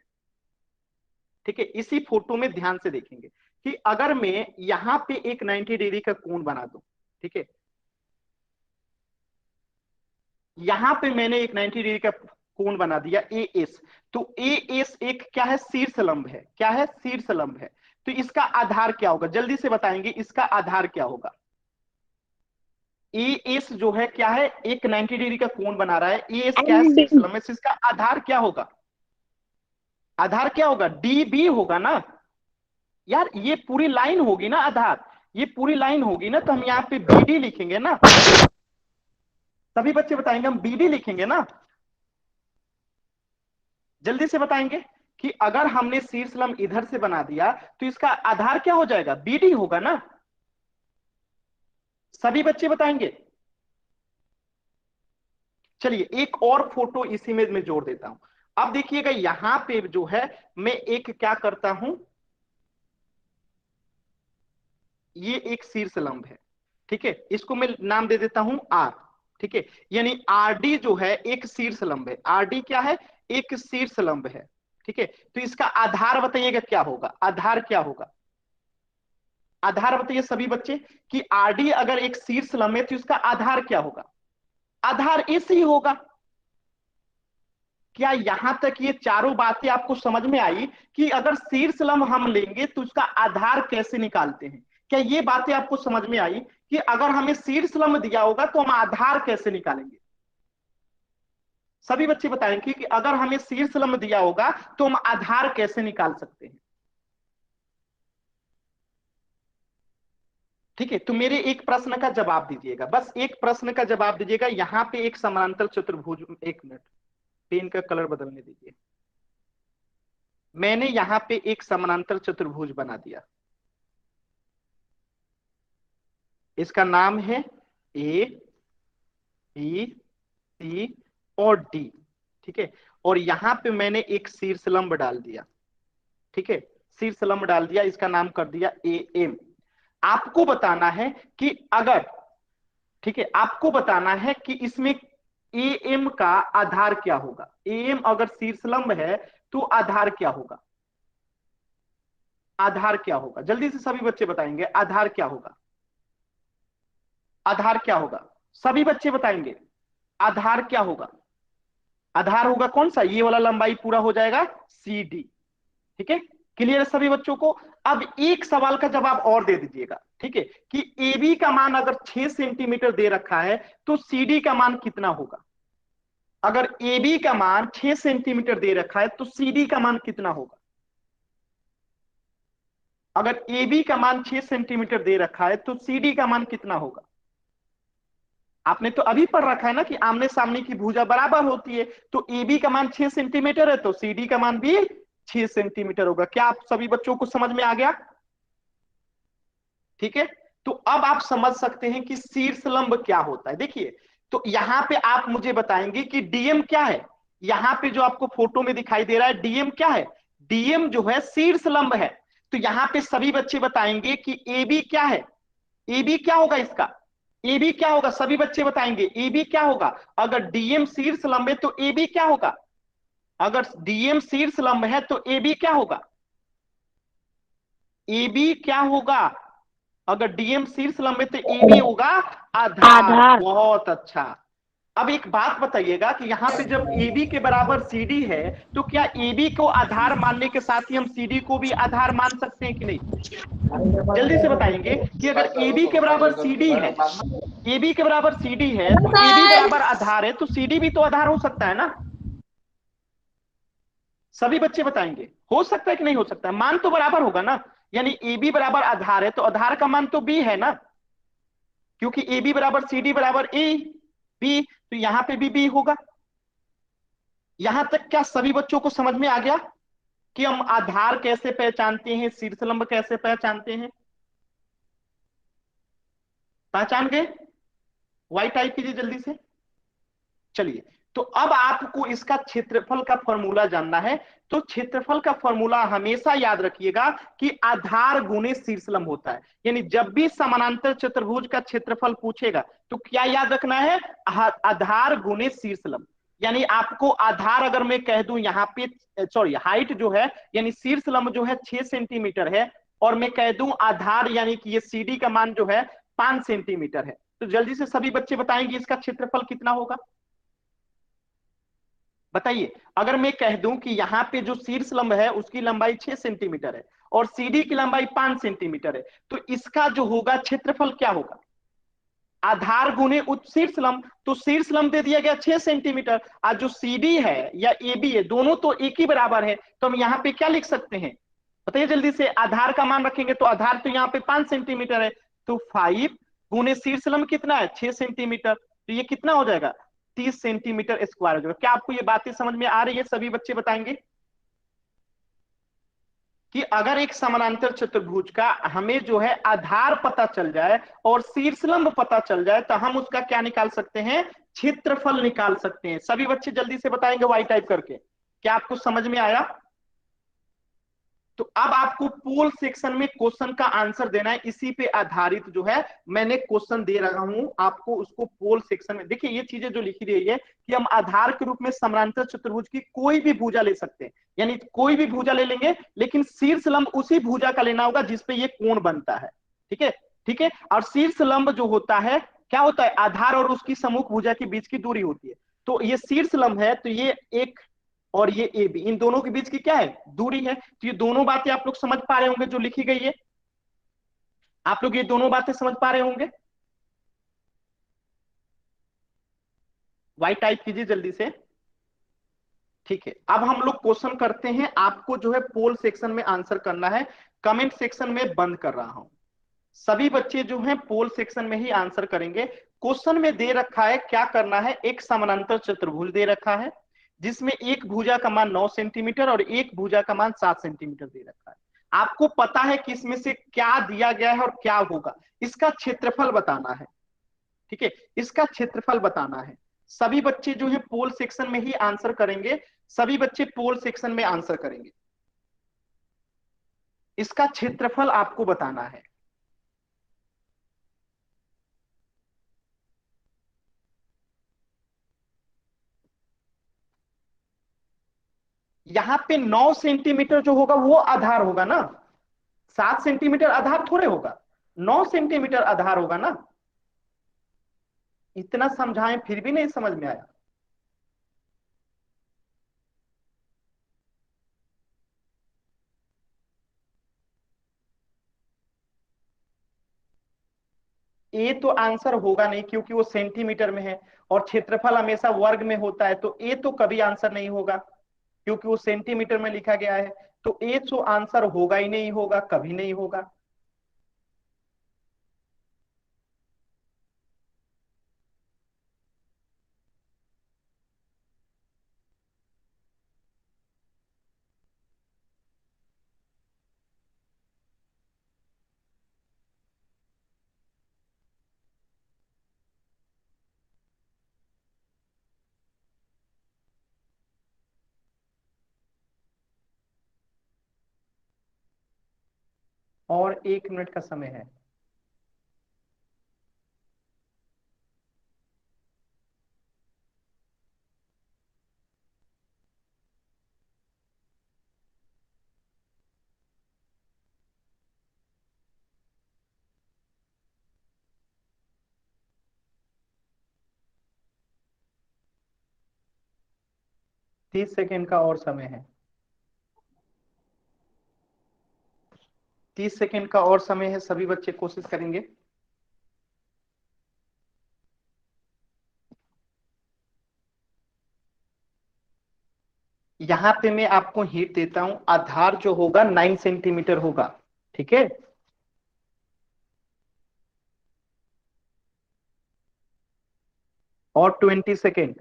ठीक है, इसी फोटो में ध्यान से देखेंगे कि अगर मैं यहां पे एक 90 डिग्री का कोण बना दूं, ठीक है, यहां पे मैंने एक 90 डिग्री का कोण बना दिया ए एस, तो ए एस एक क्या है? शीर्ष लंब है। क्या है? शीर्ष लंब है। तो इसका आधार क्या होगा? जल्दी से बताएंगे इसका आधार क्या होगा। ए एस जो है क्या है? एक 90 डिग्री का कोण बना रहा है, ए एस क्या है? शीर्ष लंब है। इसका आधार क्या होगा? आधार क्या होगा? डी बी होगा ना यार, ये पूरी लाइन होगी ना आधार, ये पूरी लाइन होगी ना, तो हम यहाँ पे बीडी लिखेंगे ना। सभी बच्चे बताएंगे हम बीडी लिखेंगे ना। जल्दी से बताएंगे कि अगर हमने शीर्ष लंब इधर से बना दिया तो इसका आधार क्या हो जाएगा? बीडी होगा ना। सभी बच्चे बताएंगे। चलिए एक और फोटो इस इमेज में जोड़ देता हूं। अब देखिएगा यहां पे जो है मैं एक क्या करता हूं, ये एक शीर्ष लंब है, ठीक है, इसको मैं नाम दे देता हूं आर, ठीक है, यानी आरडी जो है एक शीर्ष लंब है। आरडी क्या है? एक शीर्ष लंब है, ठीक है। तो इसका आधार बताइएगा क्या होगा? आधार क्या होगा? आधार बताइए सभी बच्चे कि आरडी अगर एक शीर्ष लंब है तो इसका आधार क्या होगा? आधार एस ही होगा। क्या यहां तक ये चारों बातें आपको समझ में आई कि अगर शीर्ष लंब हम लेंगे तो उसका आधार कैसे निकालते हैं? क्या ये बातें आपको समझ में आई कि अगर हमें शीर्ष लंब दिया होगा तो हम आधार कैसे निकालेंगे? सभी बच्चे बताएंगे कि अगर हमें शीर्ष लंब दिया होगा तो हम आधार कैसे निकाल सकते हैं? ठीक है, तो मेरे एक प्रश्न का जवाब दीजिएगा, बस एक प्रश्न का जवाब दीजिएगा। यहां पे एक समानांतर चतुर्भुज, एक मिनट पेन का कलर बदलने दीजिए। मैंने यहां पे एक समानांतर चतुर्भुज बना दिया, इसका नाम है ए बी सी और डी, ठीक है, और यहां पे मैंने एक शीर्ष लंब डाल दिया, ठीक है, शीर्ष लंब डाल दिया, इसका नाम कर दिया ए एम। आपको बताना है कि अगर, ठीक है, आपको बताना है कि इसमें ए एम का आधार क्या होगा। ए एम अगर शीर्ष लंब है तो आधार क्या होगा? आधार क्या होगा? जल्दी से सभी बच्चे बताएंगे आधार क्या होगा? आधार क्या होगा? सभी बच्चे बताएंगे आधार क्या होगा? आधार होगा कौन सा? ये वाला लंबाई पूरा हो जाएगा सी डी, ठीक है, क्लियर है सभी बच्चों को? अब एक सवाल का जवाब और दे दीजिएगा, ठीक है, कि ए बी का मान अगर 6 सेंटीमीटर दे रखा है तो सी डी का मान कितना होगा? अगर ए बी का मान 6 सेंटीमीटर दे रखा है तो सी डी का मान कितना होगा? अगर ए बी का मान 6 सेंटीमीटर दे रखा है तो सी डी का मान कितना होगा? आपने तो अभी पढ़ रखा है ना कि आमने सामने की भुजा बराबर होती है, तो ए बी का मान 6 सेंटीमीटर है तो सी डी का मान भी 6 सेंटीमीटर होगा। क्या आप सभी बच्चों को समझ में आ गया? ठीक है, तो अब आप समझ सकते हैं कि शीर्ष लंब क्या होता है। देखिए, तो यहां पे आप मुझे बताएंगे कि डीएम क्या है। यहां पे जो आपको फोटो में दिखाई दे रहा है डीएम क्या है? डीएम जो है शीर्ष लंब है। तो यहां पे सभी बच्चे बताएंगे कि ए बी क्या है? ए बी क्या होगा इसका? ए बी क्या होगा? सभी बच्चे बताएंगे ए बी क्या होगा? अगर डीएम शीर्ष लंब है तो ए बी क्या होगा? अगर डीएम शीर्ष लंब है तो ए बी क्या होगा? ए बी क्या होगा? अगर डीएम शीर्ष लंब है तो ए बी होगा आधार। बहुत अच्छा। अब एक बात बताइएगा कि यहाँ पे जब AB के बराबर CD है तो क्या AB को आधार मानने के साथ ही हम CD को भी आधार मान सकते हैं कि नहीं? जल्दी से बताएंगे कि अगर AB के बराबर CD है, AB के बराबर CD है तो AB बराबर आधार है, तो CD भी तो आधार हो सकता है ना? सभी बच्चे बताएंगे हो सकता है कि नहीं हो सकता है? मान तो बराबर होगा ना, यानी AB बराबर आधार है तो आधार का मान तो B है ना, क्योंकि AB बराबर CD बराबर B, तो यहां पे भी B होगा। यहां तक क्या सभी बच्चों को समझ में आ गया कि हम आधार कैसे पहचानते हैं, शीर्षलंब कैसे पहचानते हैं? पहचान गए? वाई टाइप कीजिए जल्दी से। चलिए, तो अब आपको इसका क्षेत्रफल का फॉर्मूला जानना है। तो क्षेत्रफल का फॉर्मूला हमेशा याद रखिएगा कि आधार गुणे शीर्षलंब होता है। यानी जब भी समानांतर चतुर्भुज का क्षेत्रफल पूछेगा तो क्या याद रखना है? आधार गुणे शीर्षलंब। यानी आपको आधार अगर मैं कह दूं यहाँ पे, सॉरी हाइट जो है यानी शीर्षलंब जो है 6 सेंटीमीटर है, और मैं कह दूं आधार यानी कि ये CD का मान जो है 5 सेंटीमीटर है, तो जल्दी से सभी बच्चे बताएंगे इसका क्षेत्रफल कितना होगा? बताइए। अगर मैं कह दूं कि यहाँ पे जो शीर्षलंब है उसकी लंबाई 6 सेंटीमीटर है और CD की लंबाई 5 सेंटीमीटर है, तो इसका जो होगा क्षेत्रफल क्या होगा? आधार गुणे शीर्षलंब, तो शीर्षलंब दे दिया गया 6 सेंटीमीटर, और जो CD है या AB है दोनों तो एक ही बराबर है, तो हम यहाँ पे क्या लिख सकते हैं? बताइए जल्दी से। आधार का मान रखेंगे तो आधार तो यहाँ पे 5 सेंटीमीटर है, तो 5 गुणे शीर्षलंब कितना है? 6 सेंटीमीटर, तो ये कितना हो जाएगा? 30 सेंटीमीटर स्क्वायर हो जाएगा। क्या आपको ये बातें समझ में आ रही है? सभी बच्चे बताएंगे कि अगर एक समानांतर चतुर्भुज का हमें जो है आधार पता चल जाए और शीर्षलंब पता चल जाए तो हम उसका क्या निकाल सकते हैं? क्षेत्रफल निकाल सकते हैं। सभी बच्चे जल्दी से बताएंगे वाई टाइप करके। क्या आपको समझ में आया? तो अब आपको पोल सेक्शन में क्वेश्चन का आंसर देना है। इसी पे आधारित जो है मैंने क्वेश्चन दे रहा हूं आपको, उसको पोल सेक्शन में देखिए। ये चीजें जो लिखी रही है कि हम आधार के रूप में समानांतर चतुर्भुज की कोई भी भुजा ले सकते हैं, यानी कोई भी भुजा ले लेंगे, लेकिन शीर्षलंब उसी भुजा का लेना होगा जिसपे ये कोण बनता है। ठीक है, ठीक है। और शीर्षलंब जो होता है क्या होता है? आधार और उसकी सम्मुख भुजा के बीच की दूरी होती है। तो ये शीर्षलंब है, तो ये एक और ये AB, इन दोनों के बीच की क्या है? दूरी है। तो ये दोनों बातें आप लोग समझ पा रहे होंगे जो लिखी गई है। आप लोग ये दोनों बातें समझ पा रहे होंगे। वाई टाइप कीजिए जल्दी से। ठीक है, अब हम लोग क्वेश्चन करते हैं। आपको जो है पोल सेक्शन में आंसर करना है। कमेंट सेक्शन में बंद कर रहा हूं। सभी बच्चे जो हैं पोल सेक्शन में ही आंसर करेंगे। क्वेश्चन में दे रखा है क्या करना है? एक समानांतर चतुर्भुज दे रखा है जिसमें एक भुजा का मान 9 सेंटीमीटर और एक भुजा का मान 7 सेंटीमीटर दे रखा है। आपको पता है कि इसमें से क्या दिया गया है और क्या होगा। इसका क्षेत्रफल बताना है। ठीक है, इसका क्षेत्रफल बताना है। सभी बच्चे जो है पोल सेक्शन में ही आंसर करेंगे। सभी बच्चे पोल सेक्शन में आंसर करेंगे। इसका क्षेत्रफल आपको बताना है। यहां पे 9 सेंटीमीटर जो होगा वो आधार होगा ना, 7 सेंटीमीटर आधार थोड़े होगा, 9 सेंटीमीटर आधार होगा ना। इतना समझाएं फिर भी नहीं समझ में आया। ए तो आंसर होगा नहीं क्योंकि वो सेंटीमीटर में है, और क्षेत्रफल हमेशा वर्ग में होता है, तो ए तो कभी आंसर नहीं होगा क्योंकि वो सेंटीमीटर में लिखा गया है। तो ए तो आंसर होगा ही नहीं, होगा कभी नहीं होगा। और 1 मिनट का समय है। 30 सेकेंड का और समय है, 30 सेकेंड का और समय है। सभी बच्चे कोशिश करेंगे। यहां पे मैं आपको हिंट देता हूं, आधार जो होगा 9 सेंटीमीटर होगा, ठीक है। और 20 सेकेंड।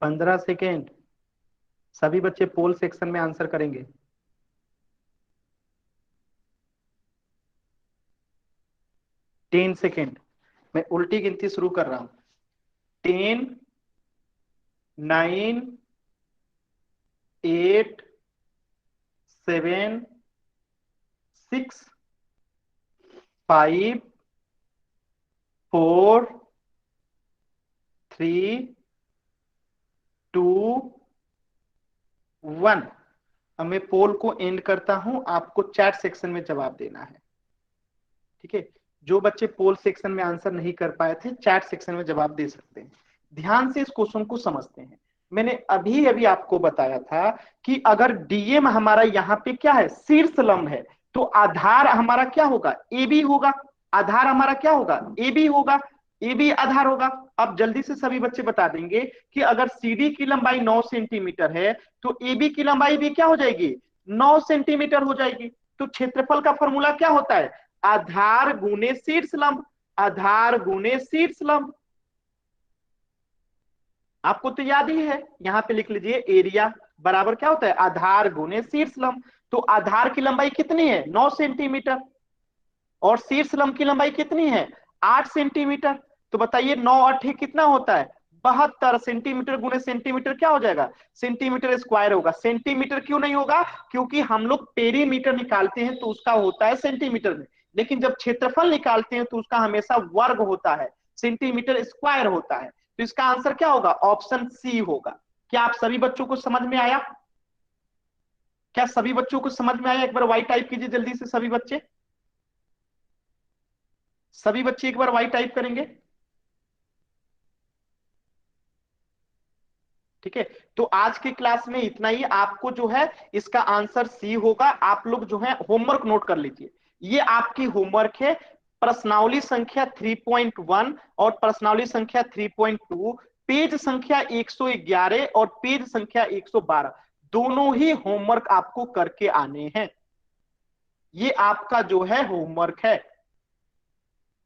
पंद्रह सेकेंड। सभी बच्चे पोल सेक्शन में आंसर करेंगे। 10 सेकेंड। मैं उल्टी गिनती शुरू कर रहा हूं। 10, 9, 8, 7, 6, 5, 4, 3, 2, 1। अब मैं पोल को एंड करता हूं, आपको चैट सेक्शन में जवाब देना है, ठीक है। जो बच्चे पोल सेक्शन में आंसर नहीं कर पाए थे, चैट सेक्शन में जवाब दे सकते हैं। ध्यान से इस क्वेश्चन को समझते हैं। मैंने अभी अभी आपको बताया था कि अगर डीएम हमारा यहाँ पे क्या है, शीर्ष लंब है, तो आधार हमारा क्या होगा, ए बी होगा। आधार हमारा क्या होगा, ए बी होगा, ए बी आधार होगा। अब जल्दी से सभी बच्चे बता देंगे कि अगर सीडी की लंबाई 9 सेंटीमीटर है तो ए बी की लंबाई भी क्या हो जाएगी, 9 सेंटीमीटर हो जाएगी। तो क्षेत्रफल का फॉर्मूला क्या होता है, आधार गुने शीर्ष लंब, आधार गुने शीर्ष लंब। आपको तो याद ही है, यहां पे लिख लीजिए, एरिया बराबर क्या होता है, आधार गुने शीर्ष लंब। तो आधार की लंबाई कितनी है, 9 सेंटीमीटर, और शीर्ष लंब की लंबाई कितनी है, 8 सेंटीमीटर। तो बताइए 9 8 कितना होता है, 72 सेंटीमीटर गुने सेंटीमीटर क्या हो जाएगा, सेंटीमीटर स्क्वायर होगा। सेंटीमीटर क्यों नहीं होगा, क्योंकि हम लोग पेरीमीटर निकालते हैं तो उसका होता है सेंटीमीटर में, लेकिन जब क्षेत्रफल निकालते हैं तो उसका हमेशा वर्ग होता है, सेंटीमीटर स्क्वायर होता है। तो इसका आंसर क्या होगा, ऑप्शन सी होगा। क्या आप सभी बच्चों को समझ में आया, क्या सभी बच्चों को समझ में आया? एक बार वाई टाइप कीजिए जल्दी से सभी बच्चे, सभी बच्चे एक बार वाई टाइप करेंगे, ठीक है। तो आज की क्लास में इतना ही। आपको जो है इसका आंसर सी होगा। आप लोग जो है होमवर्क नोट कर लीजिए, ये आपकी होमवर्क है। प्रश्नावली संख्या 3.1 और प्रश्नावली संख्या 3.2, पेज संख्या 111 और पेज संख्या 112, दोनों ही होमवर्क आपको करके आने हैं। ये आपका जो है होमवर्क है।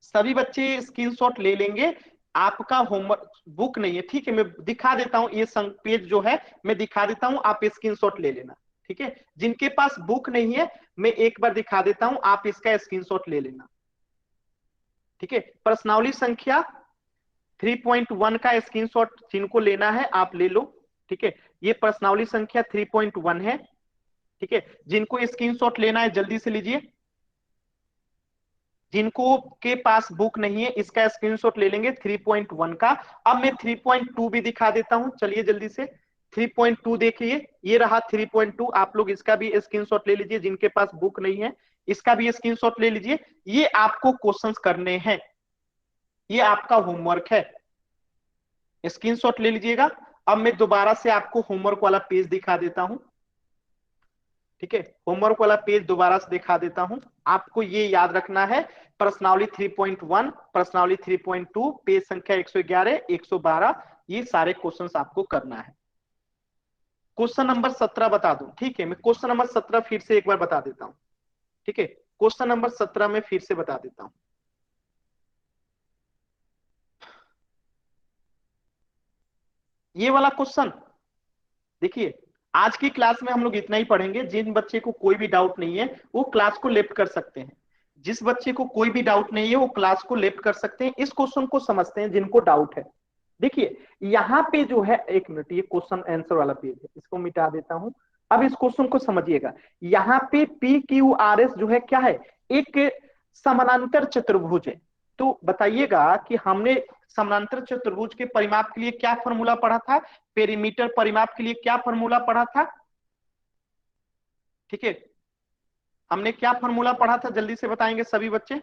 सभी बच्चे स्क्रीनशॉट ले लेंगे। आपका होमवर्क बुक नहीं है, ठीक है, मैं दिखा देता हूं, ये पेज जो है मैं दिखा देता हूं, आप स्क्रीनशॉट ले लेना, ठीक है। जिनके पास बुक नहीं है मैं एक बार दिखा देता हूं, आप इसका स्क्रीनशॉट ले लेना, ठीक है। प्रश्नावली संख्या 3.1 का स्क्रीनशॉट जिनको लेना है आप ले लो, ठीक है। ये प्रश्नावली संख्या 3.1 है, ठीक है। जिनको स्क्रीनशॉट लेना है जल्दी से लीजिए। जिनको के पास बुक नहीं है इसका स्क्रीनशॉट ले लेंगे 3.1 का। अब मैं 3.2 भी दिखा देता हूं, चलिए जल्दी से। 3.2 देखिए, ये रहा 3.2। आप लोग इसका भी स्क्रीनशॉट ले लीजिए, जिनके पास बुक नहीं है इसका भी स्क्रीनशॉट ले लीजिए। ये आपको क्वेश्चंस करने हैं, ये आपका होमवर्क है, स्क्रीनशॉट ले लीजिएगा। अब मैं दोबारा से आपको होमवर्क वाला पेज दिखा देता हूं, ठीक है। होमवर्क वाला पेज दोबारा से दिखा देता हूं। आपको ये याद रखना है, प्रश्नावली 3.1, प्रश्नावली 3.2, पेज संख्या 111 112, ये सारे क्वेश्चंस आपको करना है। क्वेश्चन नंबर 17 बता दूं, ठीक है। मैं क्वेश्चन नंबर 17 फिर से एक बार बता देता हूं, ठीक है। क्वेश्चन नंबर 17 में फिर से बता देता हूं। ये वाला क्वेश्चन देखिए, आज की क्लास में हम लोग इतना ही पढ़ेंगे। जिन बच्चे को कोई भी डाउट नहीं है वो क्लास को लेफ्ट कर सकते हैं। जिस बच्चे को कोई भी डाउट नहीं है वो क्लास को लेफ्ट कर सकते हैं। इस क्वेश्चन को समझते हैं जिनको डाउट है। देखिए यहाँ पे जो है, एक मिनट, ये क्वेश्चन आंसर वाला पेज है, इसको मिटा देता हूं। अब इस क्वेश्चन को समझिएगा। यहाँ पे पी क्यू आर एस जो है क्या है, एक समानांतर चतुर्भुज है। तो बताइएगा कि हमने समानांतर चतुर्भुज के परिमाप के लिए क्या फॉर्मूला पढ़ा था, पेरीमीटर परिमाप के लिए क्या फॉर्मूला पढ़ा था, ठीक है, हमने क्या फॉर्मूला पढ़ा था, जल्दी से बताएंगे सभी बच्चे।